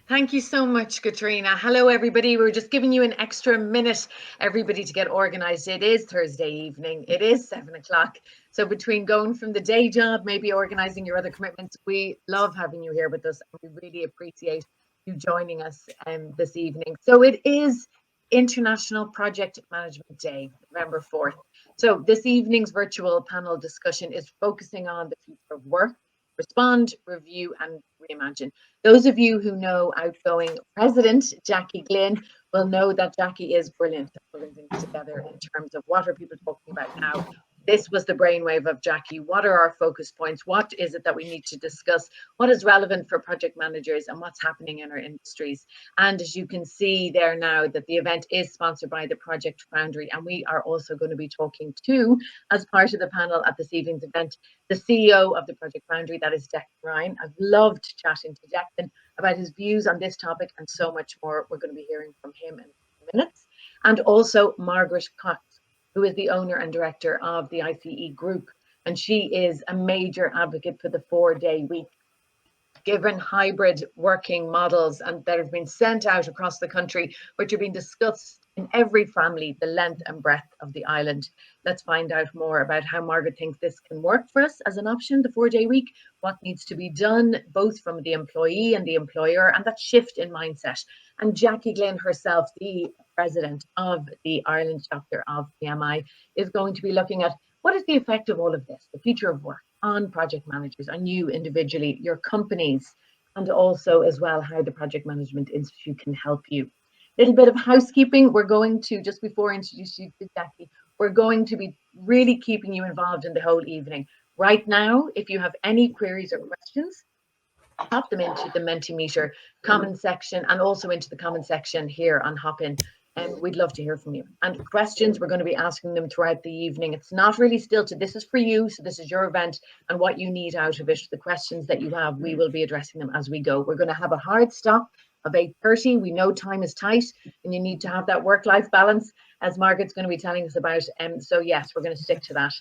Thank you so much, Katrina. Hello, everybody. We're just giving you an extra minute, everybody, to get organised. It is Thursday evening. It is 7 o'clock. So between going from the day job, maybe organising your other commitments, we love having you here with us. And we really appreciate you joining us this evening. So it is International Project Management Day, November 4th. So this evening's virtual panel discussion is focusing on the future of work, respond, review, and reimagine. Those of you who know outgoing President Jackie Glynn will know that Jackie is brilliant at pulling things together in terms of what are people talking about now. This was the brainwave of Jackie. What are our focus points? What is it that we need to discuss? What is relevant for project managers and what's happening in our industries? And as you can see there now that the event is sponsored by the Project Foundry, and we are also going to be talking to, as part of the panel at this evening's event, the CEO of the Project Foundry, that is Declan Ryan. I've loved chatting to Declan about his views on this topic and so much more. We're going to be hearing from him in a few minutes. And also Margaret, who is the owner and director of the ICE Group. And she is a major advocate for the 4-day week, given hybrid working models and that have been sent out across the country, which are being discussed in every family, the length and breadth of the island. Let's find out more about how Margaret thinks this can work for us as an option, the 4-day week, what needs to be done, both from the employee and the employer, and that shift in mindset. And Jackie Glynn herself, the president of the Ireland chapter of PMI, is going to be looking at what is the effect of all of this, the future of work, on project managers, on you individually, your companies, and also as well how the Project Management Institute can help you. Little bit of housekeeping. We're going to, just before I introduce you to Jackie, we're going to be really keeping you involved in the whole evening. Right now, if you have any queries or questions, pop them into the Mentimeter comment section and also into the comment section here on Hopin. And we'd love to hear from you. And questions, we're going to be asking them throughout the evening. It's not really stilted. This is for you. So this is your event and what you need out of it. The questions that you have, we will be addressing them as we go. We're going to have a hard stop of 8:30. We know time is tight and you need to have that work-life balance, as Margaret's going to be telling us about. So yes, we're going to stick to that.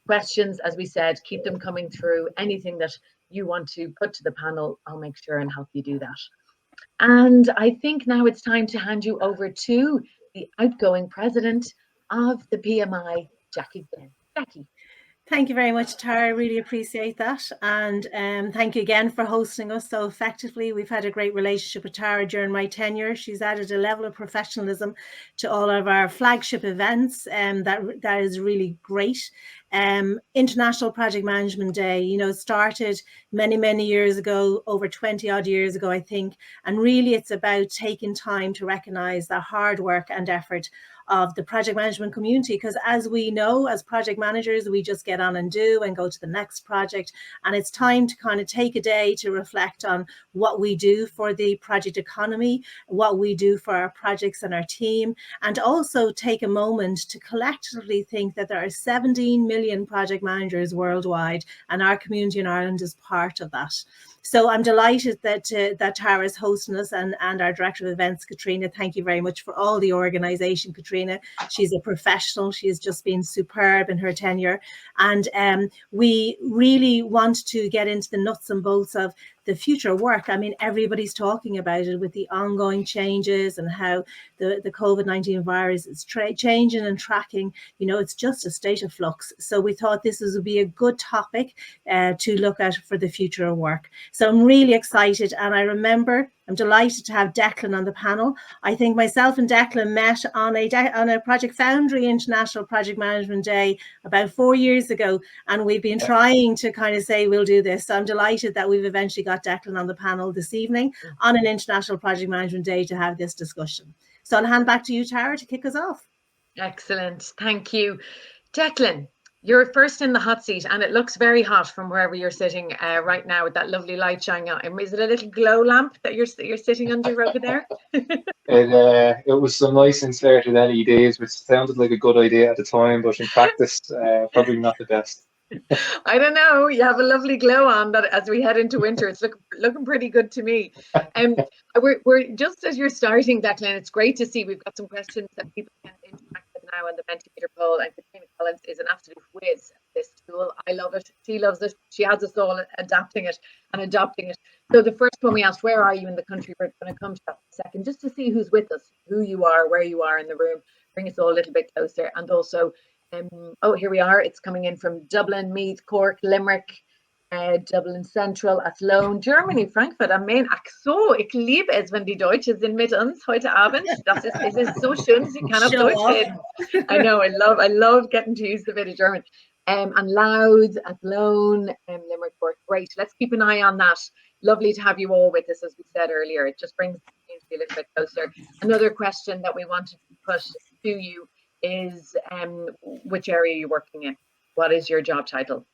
Questions, as we said, keep them coming through. Anything that you want to put to the panel, I'll make sure and help you do that. And I think now it's time to hand you over to the outgoing president of the PMI, Jackie Glynn. Jackie. Thank you very much, Tara. I really appreciate that. And thank you again for hosting us so effectively. We've had a great relationship with Tara during my tenure. She's added a level of professionalism to all of our flagship events, and that is really great. International Project Management Day, started many years ago, over 20 odd years ago, I think. And really it's about taking time to recognize the hard work and effort of the project management community, because as we know, as project managers, we just get on and do and go to the next project, and it's time to kind of take a day to reflect on what we do for the project economy, what we do for our projects and our team, and also take a moment to collectively think that there are 17 million project managers worldwide, and our community in Ireland is part of that. So I'm delighted that Tara is hosting us, and our Director of Events, Katrina. Thank you very much for all the organisation, Katrina. She's a professional. She has just been superb in her tenure. And we really want to get into the nuts and bolts of the future work. I mean, everybody's talking about it with the ongoing changes and how the COVID-19 virus is changing and tracking. It's just a state of flux. So we thought this would be a good topic to look at for the future of work. So I'm really excited. And I'm delighted to have Declan on the panel. I think myself and Declan met on a Project Foundry International Project Management Day about 4 years ago. And we've been trying to kind of say we'll do this. So I'm delighted that we've eventually got Declan on the panel this evening on an International Project Management Day to have this discussion. So I'll hand back to you, Tara, to kick us off. Excellent. Thank you. Declan, you're first in the hot seat, and it looks very hot from wherever you're sitting right now with that lovely light shining on. Is it a little glow lamp that you're sitting under over there? It was some nice inserted LEDs, which sounded like a good idea at the time, but in practice, probably not the best. I don't know. You have a lovely glow on that as we head into winter. It's looking pretty good to me. We're just as you're starting, Declan. It's great to see we've got some questions that people can interact with now on the Mentimeter poll, and Katrina Collins is an absolute whiz at this school. I love it. She loves it. She has us all adapting it and adopting it. So the first one we asked, where are you in the country? We're going to come to that in a second, just to see who's with us, who you are, where you are in the room, bring us all a little bit closer. And also, oh, here we are. It's coming in from Dublin, Meath, Cork, Limerick, Dublin Central, Athlone, Germany, Frankfurt am Main. Ach so, ich liebe es, wenn die Deutsche sind mit uns heute Abend. Es ist so schön, Sie kann auf Deutsch reden. I know, I love getting to use the bit of German. And Louth, Athlone, Limerick, Cork. Great. Let's keep an eye on that. Lovely to have you all with us, as we said earlier. It just brings the community a little bit closer. Another question that we wanted to put to you is, which area are you working in? What is your job title?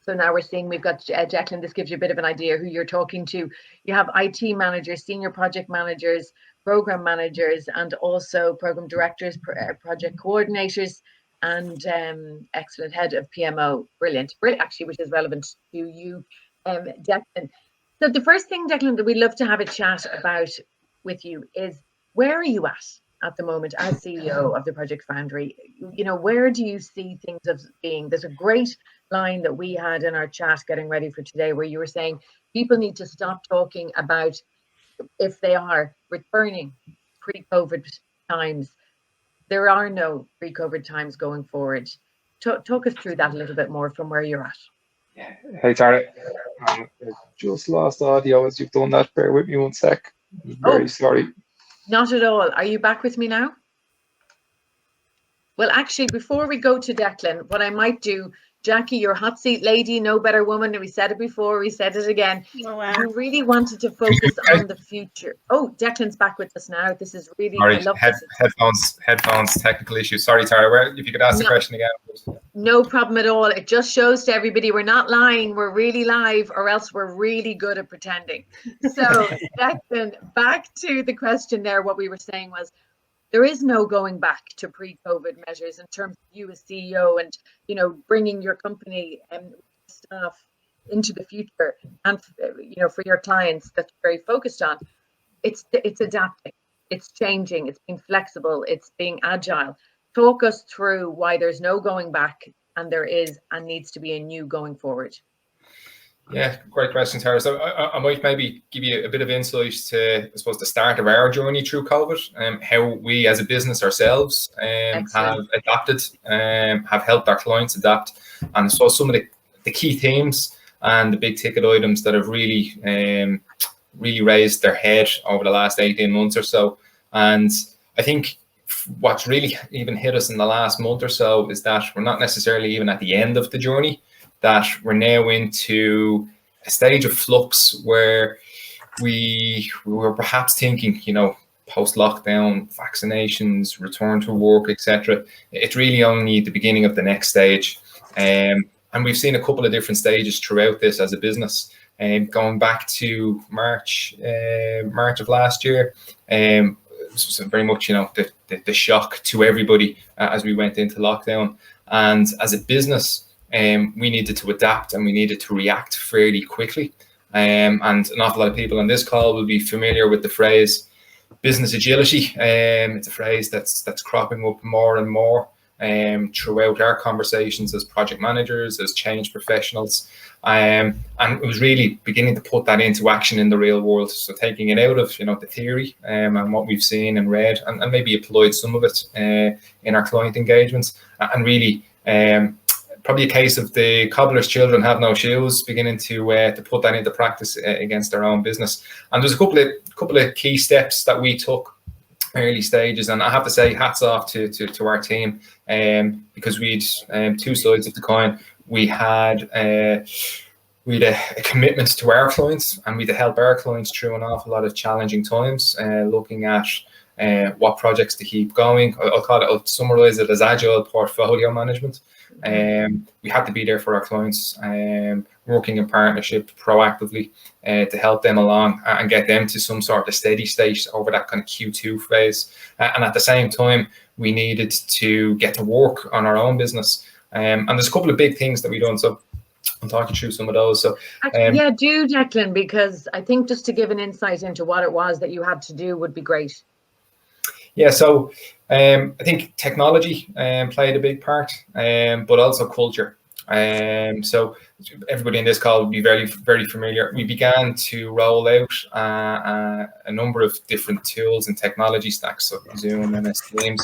So now we're seeing we've got Declan. This gives you a bit of an idea who you're talking to. You have IT managers, senior project managers, program managers, and also program directors, project coordinators, and excellent head of PMO. Brilliant, actually, which is relevant to you, Declan. So the first thing, Declan, that we'd love to have a chat about with you is, where are you at the moment as CEO of the Project Foundry? You know, where do you see things as being? There's a great line that we had in our chat getting ready for today, where you were saying people need to stop talking about if they are returning pre-COVID times. There are no pre-COVID times going forward. Talk us through that a little bit more from where you're at. Hey, Taragh. I just lost audio as you've done that. Bear with me one sec. I'm very sorry. Not at all. Are you back with me now? Well, actually, before we go to Declan, what I might do, Jackie, your hot seat lady, no better woman. We said it before, we said it again. Oh, wow. You really wanted to focus on the future. Oh, Declan's back with us now. This is really, sorry, I love headphones, technical issue. Sorry, Taragh, if you could ask the question again. No problem at all. It just shows to everybody we're not lying, we're really live, or else we're really good at pretending. So Declan, back to the question there, what we were saying was, there is no going back to pre-COVID measures in terms of you as CEO and, you know, bringing your company and staff into the future, and, you know, for your clients that you're very focused on. It's adapting, it's changing, it's being flexible, it's being agile. Talk us through why there's no going back and there is and needs to be a new going forward. Yeah, great question, Taragh. So I might maybe give you a bit of insight to, I suppose, the start of our journey through COVID, how we as a business ourselves have adapted, have helped our clients adapt. And so some of the key themes and the big ticket items that have really, really raised their head over the last 18 months or so. And I think what's really even hit us in the last month or so is that we're not necessarily even at the end of the journey, that we're now into a stage of flux where we were perhaps thinking, you know, post-lockdown, vaccinations, return to work, etc. It's really only the beginning of the next stage. And we've seen a couple of different stages throughout this as a business. Going back to March of last year, so very much, you know, the shock to everybody as we went into lockdown. And as a business, we needed to adapt and we needed to react fairly quickly. And an awful lot of people on this call will be familiar with the phrase business agility. It's a phrase that's cropping up more and more throughout our conversations as project managers, as change professionals. And it was really beginning to put that into action in the real world. So taking it out of, you know, the theory and what we've seen and read, and maybe applied some of it in our client engagements, and really probably a case of the cobbler's children have no shoes, beginning to put that into practice against our own business. And there's a couple of key steps that we took early stages, and I have to say hats off to our team, because we'd two sides of the coin. We had a commitment to our clients, and we had to help our clients through an awful lot of challenging times, looking at what projects to keep going. I'll summarize it as agile portfolio management. We had to be there for our clients, working in partnership proactively to help them along and get them to some sort of steady state over that kind of Q2 phase. And at the same time, we needed to get to work on our own business. And there's a couple of big things that we've done. So I'll talk you through some of those. So yeah, do, Declan, because I think just to give an insight into what it was that you had to do would be great. Yeah, so I think technology played a big part, but also culture. So everybody in this call will be very, very familiar. We began to roll out a number of different tools and technology stacks, so Zoom, MS Teams.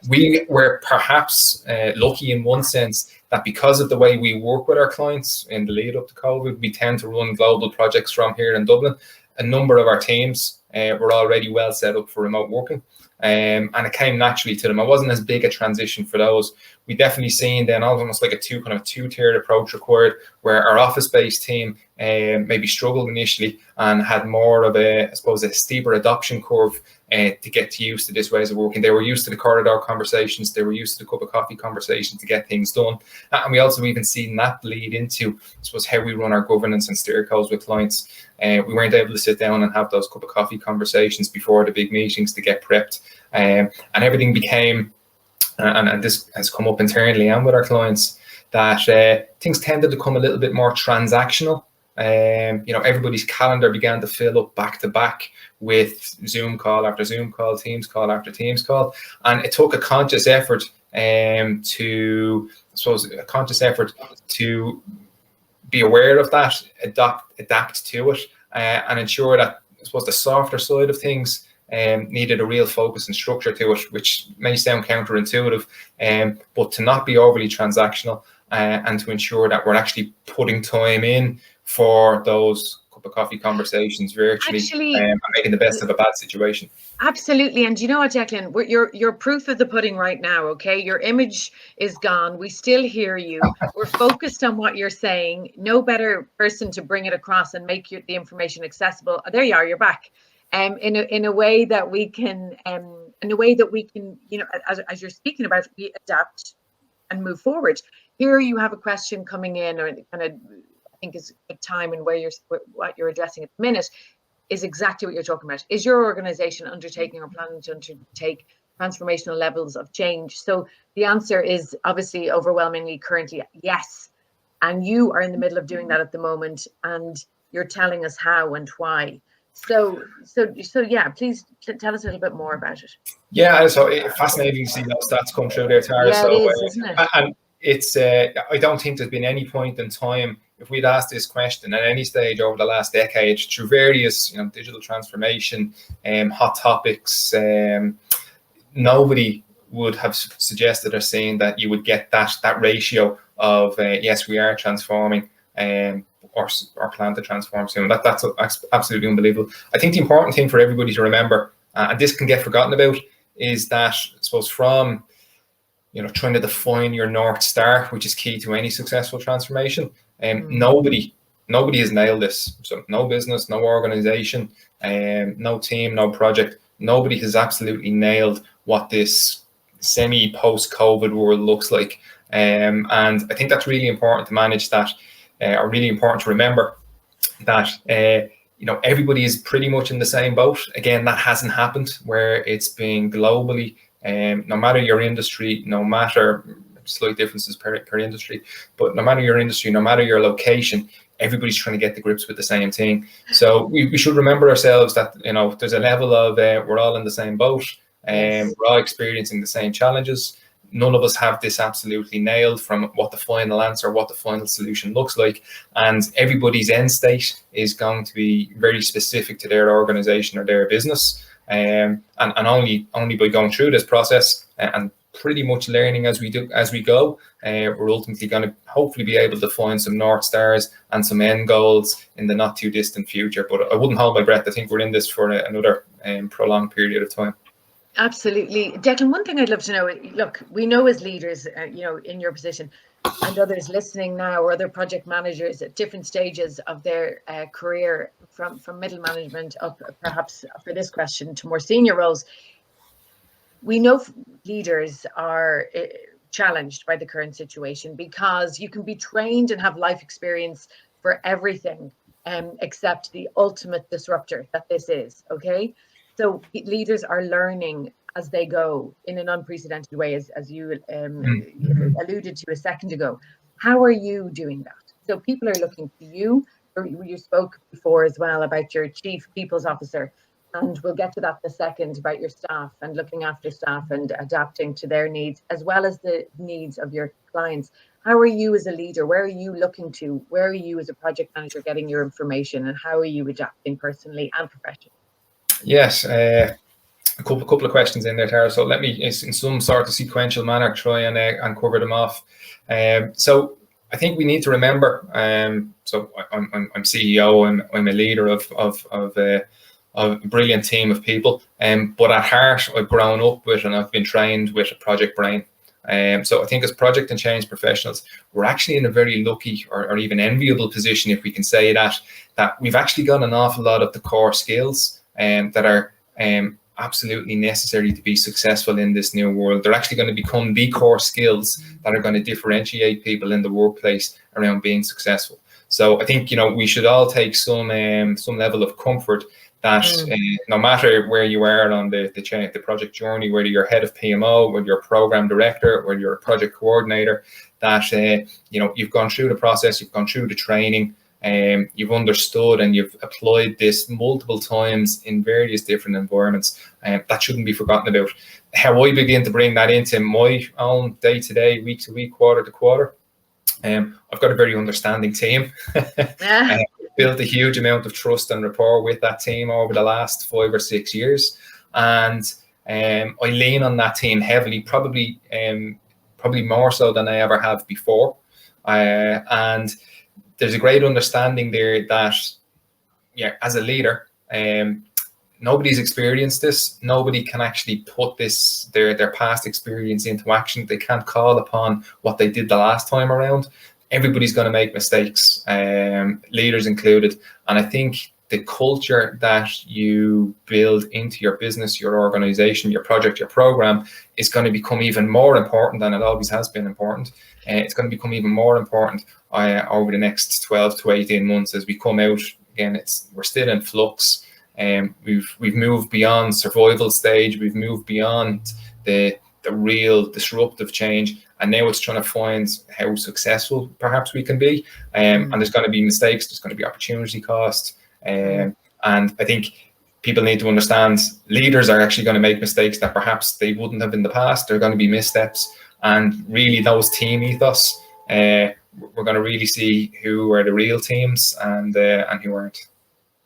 We were perhaps lucky in one sense that because of the way we work with our clients in the lead up to COVID, we tend to run global projects from here in Dublin. A number of our teams were already well set up for remote working. And it came naturally to them. It wasn't as big a transition for those. We definitely seen then almost like a two-tiered approach required, where our office-based team maybe struggled initially and had more of a, I suppose, a steeper adoption curve to get used to this ways of working. They were used to the corridor conversations. They were used to the cup of coffee conversation to get things done. And we also even seen that bleed into, I suppose, how we run our governance and steer calls with clients. We weren't able to sit down and have those cup of coffee conversations before the big meetings to get prepped. And everything became, and this has come up internally and with our clients, that things tended to become a little bit more transactional. Everybody's calendar began to fill up back to back with Zoom call after Zoom call, Teams call after Teams call. And it took a conscious effort to be aware of that, adapt to it, and ensure that, I suppose, the softer side of things needed a real focus and structure to it, which may sound counterintuitive, but to not be overly transactional and to ensure that we're actually putting time in for those cup of coffee conversations virtually, and making the best of a bad situation. Absolutely. And you know what, Declan, you're proof of the pudding right now, okay? Your image is gone. We still hear you. We're focused on what you're saying. No better person to bring it across and make the information accessible. There you are, you're back. In a way that we can, as you're speaking about, we adapt and move forward. Here you have a question coming in, or kind of, I think is a time and what you're addressing at the minute is exactly what you're talking about. Is your organization undertaking or planning to undertake transformational levels of change? So the answer is obviously overwhelmingly currently yes. And you are in the middle of doing that at the moment, and you're telling us how and why. So yeah, please tell us a little bit more about it. Yeah, so fascinating to see those stats come through there, Taragh. Yeah, it is, isn't it? And it's, I don't think there's been any point in time, if we'd asked this question at any stage over the last decade, through various, digital transformation, hot topics, nobody would have suggested or seen that you would get that ratio of yes, we are transforming, or plan to transform soon. That's absolutely unbelievable. I think the important thing for everybody to remember, and this can get forgotten about, is that, I suppose, from trying to define your North Star, which is key to any successful transformation, nobody has nailed this. So no business, no organization, no team, no project, nobody has absolutely nailed what this semi-post-COVID world looks like. And I think that's really important to manage that, or really important to remember that, everybody is pretty much in the same boat. Again, that hasn't happened where it's been globally, no matter your industry, no matter slight differences per industry, but no matter your industry, no matter your location, everybody's trying to get to grips with the same thing. So we should remember ourselves that, there's a level of, we're all in the same boat, and we're all experiencing the same challenges. None of us have this absolutely nailed from what the final answer, what the final solution looks like. And everybody's end state is going to be very specific to their organization or their business. And only by going through this process and pretty much learning as we go, we're ultimately going to hopefully be able to find some North Stars and some end goals in the not too distant future. But I wouldn't hold my breath. I think we're in this for another prolonged period of time. Absolutely. Declan, one thing I'd love to know, look, we know as leaders, in your position and others listening now, or other project managers at different stages of their career, from middle management up perhaps for this question to more senior roles, we know leaders are challenged by the current situation, because you can be trained and have life experience for everything except the ultimate disruptor that this is, okay? So leaders are learning as they go in an unprecedented way, as you alluded to a second ago. How are you doing that? So people are looking to you. You spoke before as well about your chief people's officer, and we'll get to that in a second, about your staff and looking after staff and adapting to their needs, as well as the needs of your clients. How are you as a leader? Where are you looking to? Where are you as a project manager getting your information, and how are you adapting personally and professionally? Yes, a couple of questions in there, Taragh. So let me, in some sort of sequential manner, try and cover them off. So I think we need to remember. So I'm CEO. I'm a leader of a brilliant team of people. But at heart, I've grown up with and I've been trained with a project brain. So I think as project and change professionals, we're actually in a very lucky or even enviable position, if we can say that we've actually got an awful lot of the core skills that are absolutely necessary to be successful in this new world. They're actually going to become the core skills that are going to differentiate people in the workplace around being successful. So I think, we should all take some level of comfort that no matter where you are on the project journey, whether you're head of PMO, whether you're a program director, whether you're a project coordinator, that you've gone through the process, you've gone through the training, you've understood and you've applied this multiple times in various different environments. That shouldn't be forgotten about. How I begin to bring that into my own day-to-day, week-to-week, quarter-to-quarter, I've got a very understanding team. Built a huge amount of trust and rapport with that team over the last 5 or 6 years, and I lean on that team heavily, probably more so than I ever have before. And there's a great understanding there that, as a leader, nobody's experienced this. Nobody can actually put their past experience into action. They can't call upon what they did the last time around. Everybody's going to make mistakes, leaders included. And I think the culture that you build into your business, your organization, your project, your program is going to become even more important than it always has been important. It's going to become even more important over the next 12 to 18 months as we come out. Again, we're still in flux. We've moved beyond survival stage. We've moved beyond the real disruptive change. And now it's trying to find how successful perhaps we can be. And there's going to be mistakes. There's going to be opportunity cost. And I think people need to understand leaders are actually going to make mistakes that perhaps they wouldn't have in the past. They're going to be missteps. And really those team ethos, we're going to really see who are the real teams and who aren't.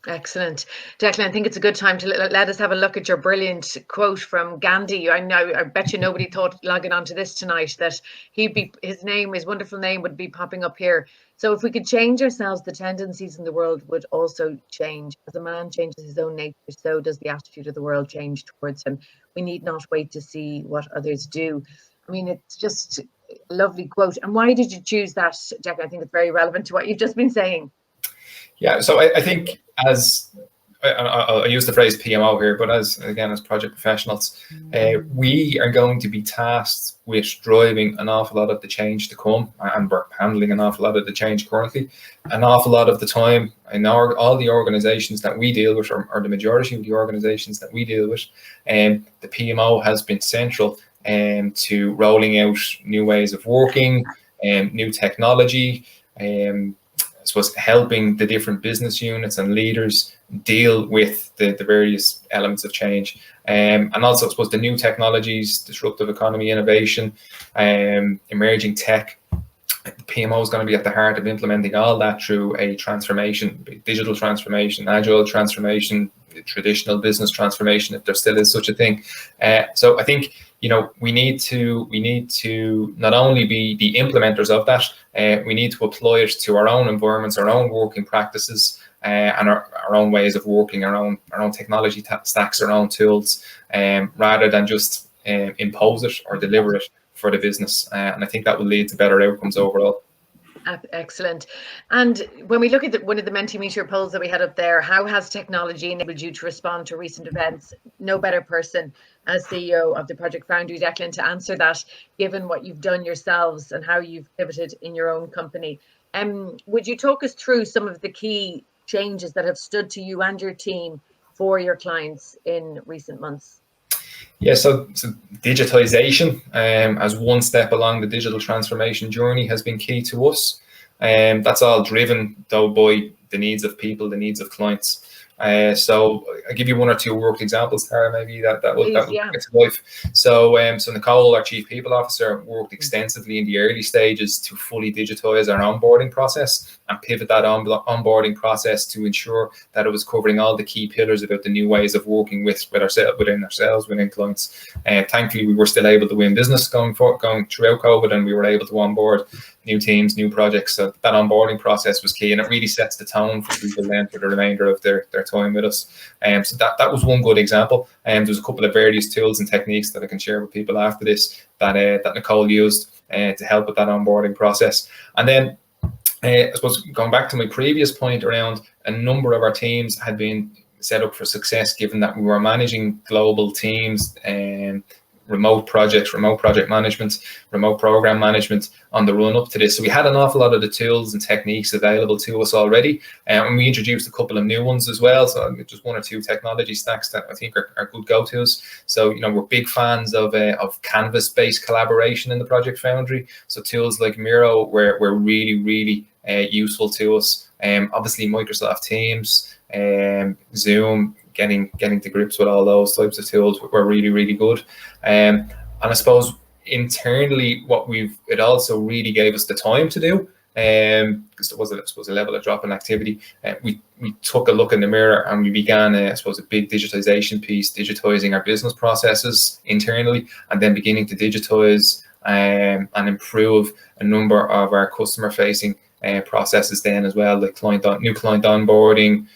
Excellent. Declan, I think it's a good time to let us have a look at your brilliant quote from Gandhi. I bet you nobody thought logging onto this tonight that his wonderful name would be popping up here. So if we could change ourselves, the tendencies in the world would also change. As a man changes his own nature, so does the attitude of the world change towards him. We need not wait to see what others do. I mean, it's just a lovely quote. And why did you choose that, Declan? I think it's very relevant to what you've just been saying. Yeah, so I think I'll use the phrase PMO here, but as project professionals, we are going to be tasked with driving an awful lot of the change to come, and we're handling an awful lot of the change currently. An awful lot of the time, in all the organizations that we deal with, or the majority of the organizations that we deal with, the PMO has been central to rolling out new ways of working, new technology, I suppose helping the different business units and leaders deal with the various elements of change. And also, I suppose, the new technologies, disruptive economy, innovation, emerging tech. The PMO is going to be at the heart of implementing all that through a transformation, digital transformation, agile transformation, traditional business transformation, if there still is such a thing. So I think, we need to not only be the implementers of that, we need to apply it to our own environments, our own working practices, and our own ways of working, our own technology stacks, our own tools, rather than just impose it or deliver it for the business. And I think that will lead to better outcomes overall. Excellent. And when we look at one of the Mentimeter polls that we had up there, how has technology enabled you to respond to recent events? No better person as CEO of the Project Foundry, Declan, to answer that, given what you've done yourselves and how you've pivoted in your own company. Would you talk us through some of the key changes that have stood to you and your team for your clients in recent months? Yeah, so digitization as one step along the digital transformation journey has been key to us. That's all driven, though, by the needs of people, the needs of clients. So I'll give you one or two worked examples, Taragh, maybe that will get to life. So Nicole, our Chief People Officer, worked extensively in the early stages to fully digitize our onboarding process and pivot that onboarding process to ensure that it was covering all the key pillars about the new ways of working within ourselves, within clients. Thankfully, we were still able to win business going throughout COVID, and we were able to onboard new teams, new projects. So that onboarding process was key, and it really sets the tone for people then for the remainder of their time with us. So that was one good example. There's a couple of various tools and techniques that I can share with people after this that Nicole used to help with that onboarding process. And then I suppose going back to my previous point around, a number of our teams had been set up for success, given that we were managing global teams and remote projects, remote project management, remote program management on the run up to this. So we had an awful lot of the tools and techniques available to us already, and we introduced a couple of new ones as well. So just one or two technology stacks that I think are good go-tos. So, you know, we're big fans of Canvas-based collaboration in the Project Foundry. So tools like Miro were really, really useful to us. Obviously Microsoft Teams, Zoom, getting to grips with all those types of tools were really, really good. And I suppose internally, it also really gave us the time to do, because there was a level of drop in activity. We took a look in the mirror and we began, a big digitization piece, digitizing our business processes internally, and then beginning to digitize and improve a number of our customer-facing processes then as well, like new client onboarding,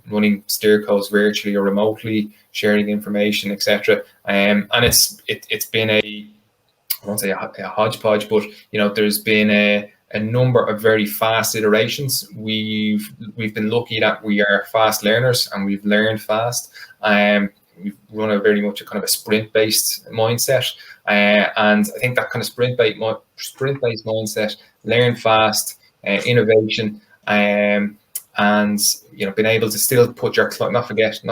running steer codes virtually or remotely, sharing information, etc. And it's been I won't say a hodgepodge, but you know, there's been a number of very fast iterations. We've been lucky that we are fast learners and we've learned fast. We've run a very much a kind of a sprint-based mindset, and I think that kind of sprint-based mindset, learn fast, innovation, and you know, being able to still put your client, not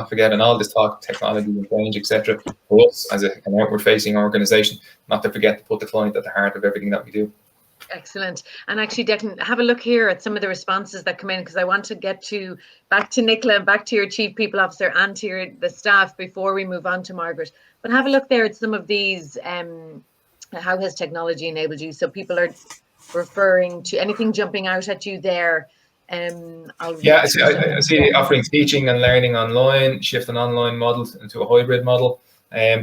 forgetting all this talk, technology and change, etc. For us as an outward-facing organisation, not to forget to put the client at the heart of everything that we do. Excellent. And actually, Declan, have a look here at some of the responses that come in, because I want to get back to Nicola, back to your Chief People Officer and to the staff before we move on to Margaret. But have a look there at some of these. How has technology enabled you? So people are referring to anything jumping out at you there. I see offering teaching and learning online, shift an online model into a hybrid model.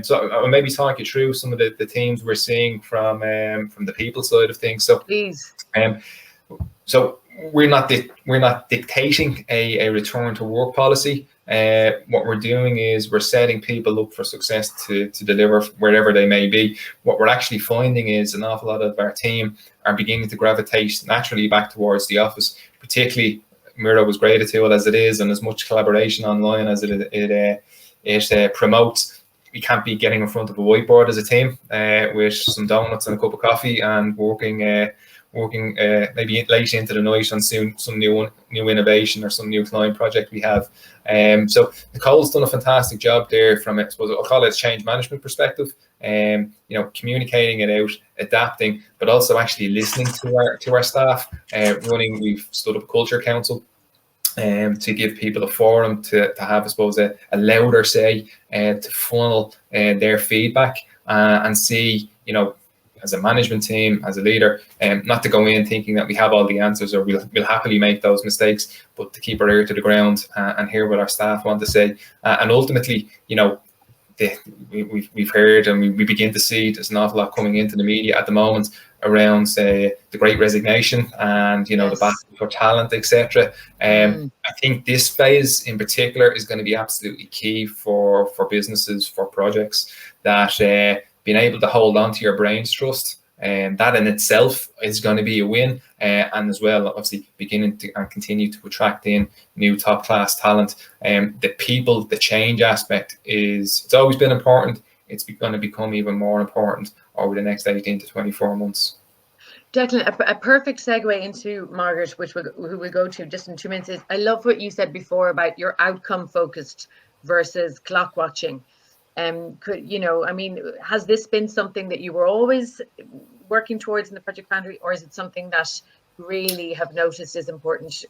So I'll maybe talk you through some of the themes we're seeing from the people side of things. So please. So we're not dictating a return to work policy. What we're doing is we're setting people up for success to deliver wherever they may be. What we're actually finding is an awful lot of our team are beginning to gravitate naturally back towards the office. Particularly, Miro was great a tool as it is, and as much collaboration online as it promotes. We can't be getting in front of a whiteboard as a team with some donuts and a cup of coffee and working maybe late into the night on some new innovation or some new client project we have. So Nicole's done a fantastic job there from it. I suppose I'll call it a change management perspective. You know, communicating it out, adapting, but also actually listening to our staff. We've stood up a culture council to give people a forum to have, I suppose, a louder say, to funnel their feedback and see, you know, as a management team, as a leader, not to go in thinking that we have all the answers or we'll happily make those mistakes, but to keep our ear to the ground and hear what our staff want to say. And ultimately, you know, we've heard and we begin to see there's an awful lot coming into the media at the moment around, say, the Great Resignation and, you know, the battle for talent, etc. I think this phase in particular is going to be absolutely key for businesses, for projects, that being able to hold on to your brain's trust, and that in itself is going to be a win. And as well, obviously, beginning to and continue to attract in new top class talent. The change aspect it's always been important. It's going to become even more important over the next 18 to 24 months. Declan, a perfect segue into Margaret, who we'll go to just in 2 minutes, is I love what you said before about your outcome focused versus clock watching. You know, I mean, has this been something that you were always working towards in the Project Foundry, or is it something that really have noticed is important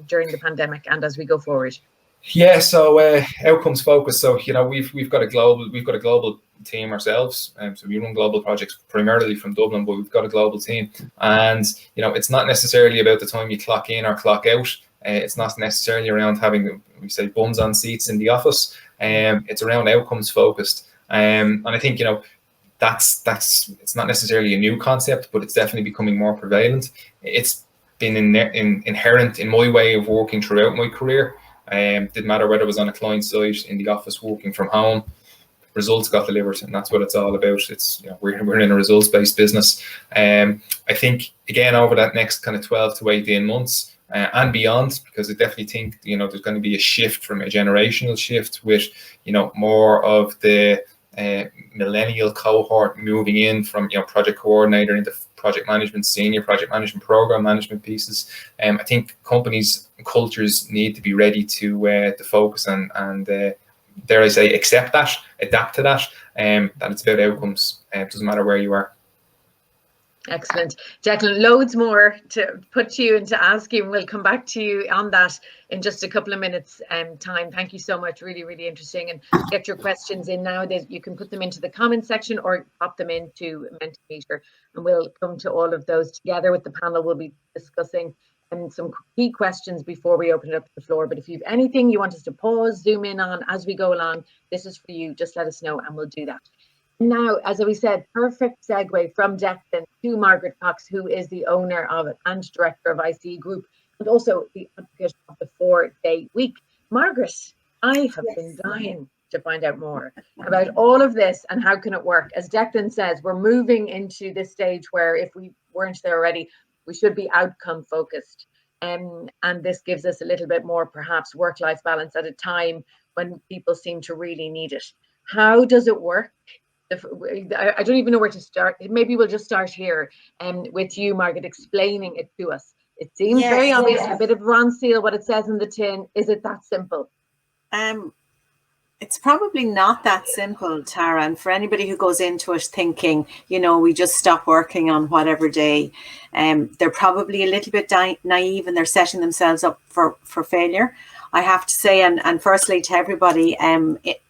during the pandemic and as we go forward? Yeah, so outcomes focused. So we've got a global team ourselves, so we run global projects primarily from Dublin, but we've got a global team, and it's not necessarily about the time you clock in or clock out. It's not necessarily around having, we say, bums on seats in the office. It's around outcomes focused, and I think that's it's not necessarily a new concept, but it's definitely becoming more prevalent. It's been inherent in my way of working throughout my career. Didn't matter whether it was on a client site, in the office, working from home, results got delivered, and that's what it's all about. It's we're in a results-based business. I think again over that next kind of 12 to 18 months and beyond, because I definitely think there's going to be a shift, from a generational shift, with more of the millennial cohort moving in from project coordinator into project management, senior project management, program management pieces. I think companies and cultures need to be ready to focus and dare I say, accept that, adapt to that, that it's about outcomes. It doesn't matter where you are. Excellent. Declan, loads more to put to you and to ask you, and we'll come back to you on that in just a couple of minutes time. Thank you so much. Really, really interesting. And get your questions in now. That you can put them into the comment section or pop them into Mentimeter, and we'll come to all of those together with the panel. We'll be discussing some key questions before we open it up to the floor. But if you have anything you want us to pause, zoom in on as we go along, this is for you. Just let us know and we'll do that. Now, as we said, perfect segue from Declan to Margaret Cox, who is the owner of and director of IC Group, and also the advocate of the 4-day week. Margaret, I have been dying to find out more about all of this and how can it work. As Declan says, we're moving into this stage where, if we weren't there already, we should be outcome focused. And this gives us a little bit more, perhaps, work-life balance at a time when people seem to really need it. How does it work? I don't even know where to start. Maybe we'll just start here with you, Margaret, explaining it to us. It seems very obvious, a bit of Ronseal, what it says in the tin. Is it that simple? It's probably not that simple, Tara. And for anybody who goes into it thinking, we just stop working on whatever day, they're probably a little bit naive, and they're setting themselves up for failure. I have to say, and firstly to everybody,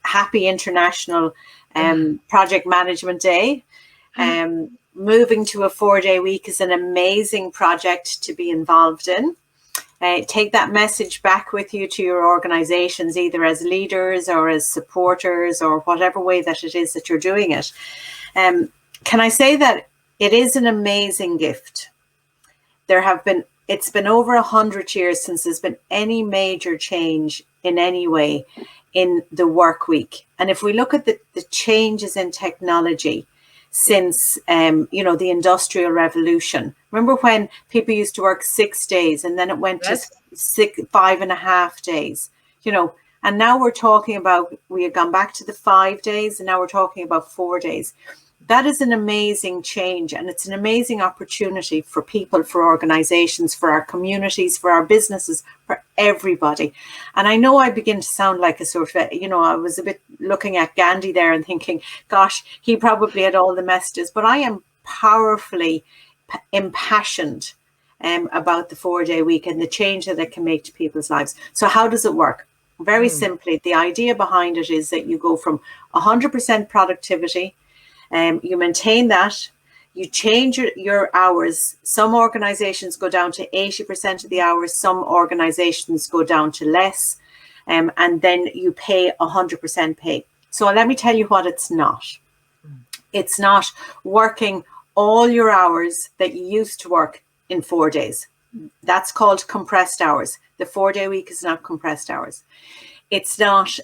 happy International Project Management Day. Moving to a 4-day week is an amazing project to be involved in. Take that message back with you to your organizations, either as leaders or as supporters, or whatever way that it is that you're doing it. Can I say that it is an amazing gift? It's been over 100 years since there's been any major change in any way in the work week. And if we look at the changes in technology since, the Industrial Revolution, remember when people used to work 6 days and then it went to 5.5 days, and now we're talking about, we had gone back to the 5 days, and now we're talking about 4 days. That is an amazing change, and it's an amazing opportunity for people, for organizations, for our communities, for our businesses, for everybody. And I know I begin to sound like a sort of, I was a bit looking at Gandhi there and thinking, gosh, he probably had all the messages, but I am powerfully impassioned about the 4-day week and the change that it can make to people's lives. So how does it work? Very simply, the idea behind it is that you go from 100% productivity. You maintain that, you change your hours. Some organizations go down to 80% of the hours, some organizations go down to less, and then you pay 100% pay. So let me tell you what it's not. It's not working all your hours that you used to work in 4 days. That's called compressed hours. The 4-day week is not compressed hours. It's not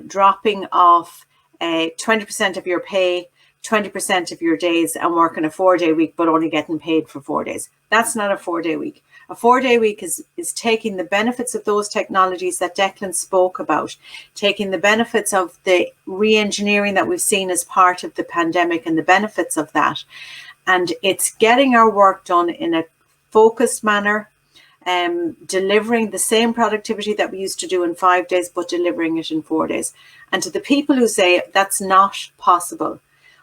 dropping off 20% of your pay, 20% of your days, and working a 4-day week, but only getting paid for 4 days. That's not a 4-day week. A 4-day week is taking the benefits of those technologies that Declan spoke about, taking the benefits of the re-engineering that we've seen as part of the pandemic and the benefits of that. And it's getting our work done in a focused manner, delivering the same productivity that we used to do in 5 days, but delivering it in 4 days. And to the people who say that's not possible,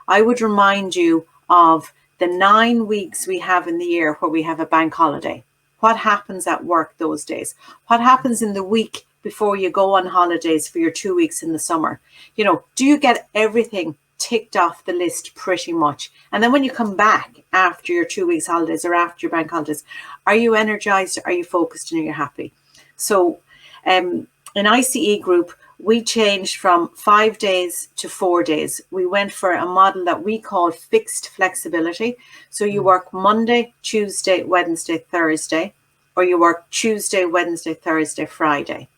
I would remind you of the 9 weeks we have in the year where we have a bank holiday. What happens at work those days? What happens in the week before you go on holidays for your 2 weeks in the summer? You know, do you get everything ticked off the list pretty much? And then when you come back after your 2 weeks holidays or after your bank holidays, are you energized? Are you focused and are you happy? So in ICE Group, we changed from 5 days to 4 days. We went for a model that we call fixed flexibility. So you work Monday, Tuesday, Wednesday, Thursday, or you work Tuesday, Wednesday, Thursday, Friday.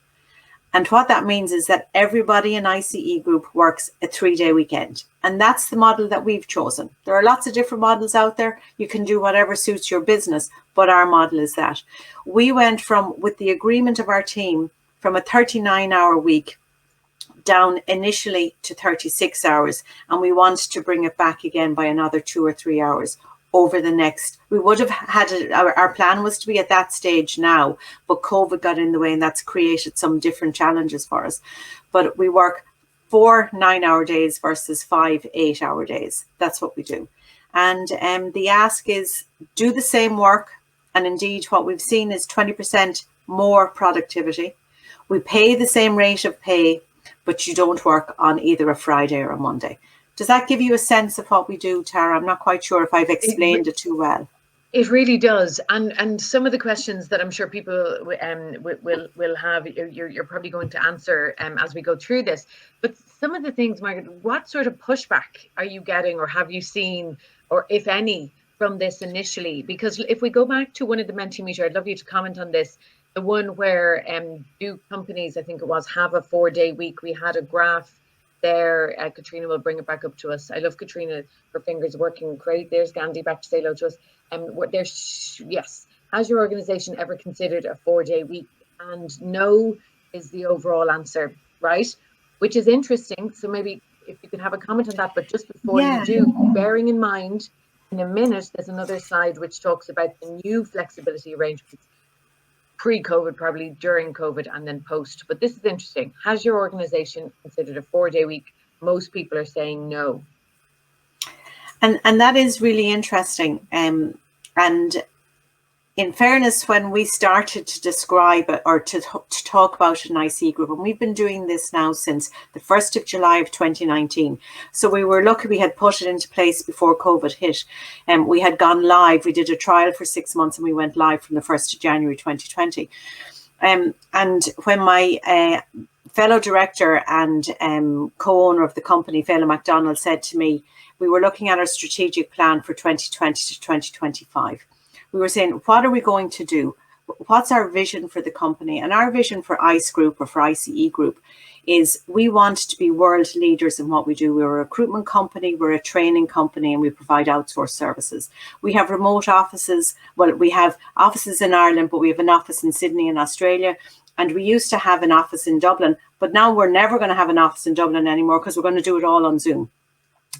And what that means is that everybody in ICE Group works a 3-day weekend. And that's the model that we've chosen. There are lots of different models out there. You can do whatever suits your business, but our model is that. We went from, with the agreement of our team, from a 39-hour week down initially to 36 hours. And we want to bring it back again by another 2 or 3 hours over the next. We would have had our plan was to be at that stage now, but COVID got in the way and that's created some different challenges for us. But we work 4 9-hour days versus 5 8-hour days. That's what we do. And the ask is do the same work. And indeed, what we've seen is 20% more productivity. We pay the same rate of pay, but you don't work on either a Friday or a Monday. Does that give you a sense of what we do, Tara? I'm not quite sure if I've explained it too well. It really does. And some of the questions that I'm sure people will have, you're probably going to answer as we go through this. But some of the things, Margaret, what sort of pushback are you getting or have you seen, or if any, from this initially? Because if we go back to one of the Mentimeter, I'd love you to comment on this. The one where do companies, I think it was, have a 4-day week. We had a graph there. Katrina will bring it back up to us. I love Katrina, her fingers working great. There's Gandhi back to say hello to us. Yes, has your organization ever considered a 4-day week? And no is the overall answer, right? Which is interesting. So maybe if you could have a comment on that, but just before you do, bearing in mind, in a minute, there's another slide which talks about the new flexibility arrangements, pre-COVID, probably during COVID, and then post. But this is interesting. Has your organization considered a 4-day week? Most people are saying no. And that is really interesting. And in fairness, when we started to describe it or to talk about an IC group, and we've been doing this now since the 1st of July of 2019. So we were lucky we had put it into place before COVID hit. And we had gone live. We did a trial for 6 months and we went live from the 1st of January 2020. And when my fellow director and co-owner of the company, Phelan MacDonald, said to me, we were looking at our strategic plan for 2020 to 2025. We were saying, what are we going to do? What's our vision for the company? And our vision for ICE Group or for ICE Group is we want to be world leaders in what we do. We're a recruitment company, we're a training company, and we provide outsourced services. We have remote offices. Well, we have offices in Ireland, but we have an office in Sydney in Australia. And we used to have an office in Dublin, but now we're never going to have an office in Dublin anymore because we're going to do it all on Zoom.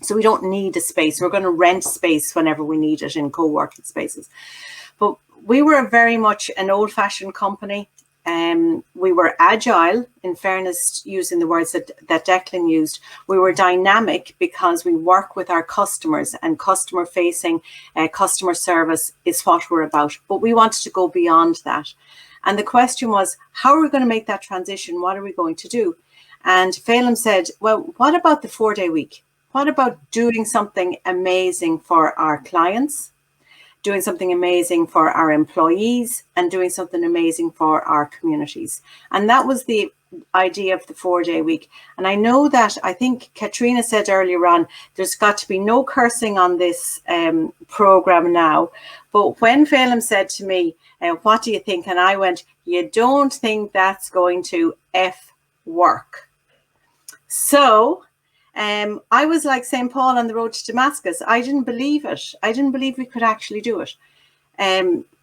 So we don't need a space. We're going to rent space whenever we need it in co-working spaces. But we were very much an old-fashioned company. We were agile, in fairness, using the words that Declan used. We were dynamic because we work with our customers, and customer-facing customer service is what we're about. But we wanted to go beyond that. And the question was, how are we going to make that transition? What are we going to do? And Phelan said, well, what about the 4-day week? What about doing something amazing for our clients, doing something amazing for our employees, and doing something amazing for our communities? And that was the idea of the 4-day week. And I know that, I think Katrina said earlier on, there's got to be no cursing on this program now. But when Phelan said to me, what do you think? And I went, you don't think that's going to work. So I was like St. Paul on the road to Damascus. I didn't believe it. I didn't believe we could actually do it.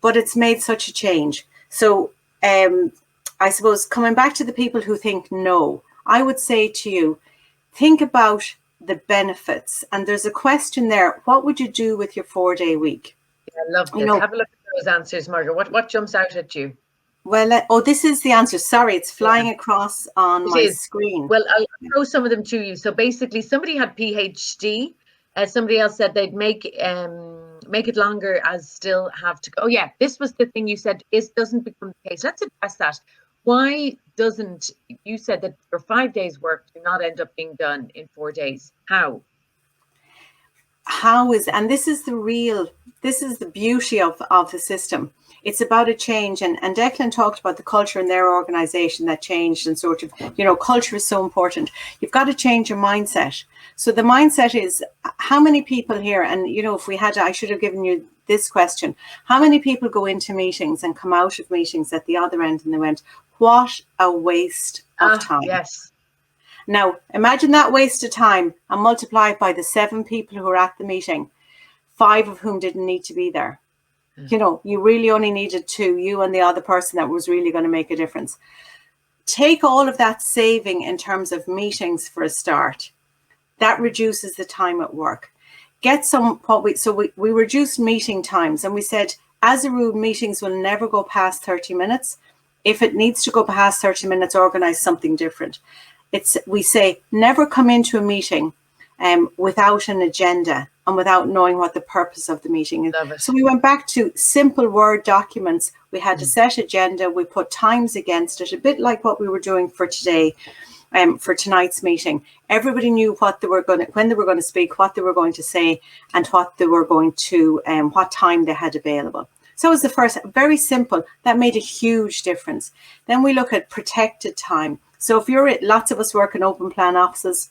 But it's made such a change. So I suppose coming back to the people who think no, I would say to you, think about the benefits. And there's a question there. What would you do with your 4-day week? Yeah, I love this. Have a look at those answers, Margaret. What jumps out at you? Well, this is the answer. Sorry, it's flying across on my screen. Well, I'll throw some of them to you. So basically, somebody had PhD. Somebody else said they'd make it longer as still have to go. Oh, yeah, this was the thing you said, doesn't become the case. Let's address that. Why doesn't, you said that your 5 days work do not end up being done in 4 days. How? And this is the beauty of the system. It's about a change, and Declan talked about the culture in their organization that changed, and sort of, culture is so important. You've got to change your mindset. So the mindset is, how many people here, and if we had, I should have given you this question, how many people go into meetings and come out of meetings at the other end and they went, what a waste of time. Yes. Now, imagine that waste of time and multiply it by the 7 people who were at the meeting, 5 of whom didn't need to be there. You really only needed 2, you and the other person that was really going to make a difference. Take all of that saving in terms of meetings for a start. That reduces the time at work. We reduced meeting times, and we said, as a rule, meetings will never go past 30 minutes. If it needs to go past 30 minutes, organize something different. We say, never come into a meeting without an agenda and without knowing what the purpose of the meeting is. So we went back to simple Word documents. We had a set agenda. We put times against it, a bit like what we were doing for today, for tonight's meeting. Everybody knew what they were going to, when they were going to speak, what they were going to say, and what they were going to, what time they had available. So it was the first, very simple. That made a huge difference. Then we look at protected time. So if lots of us work in open plan offices,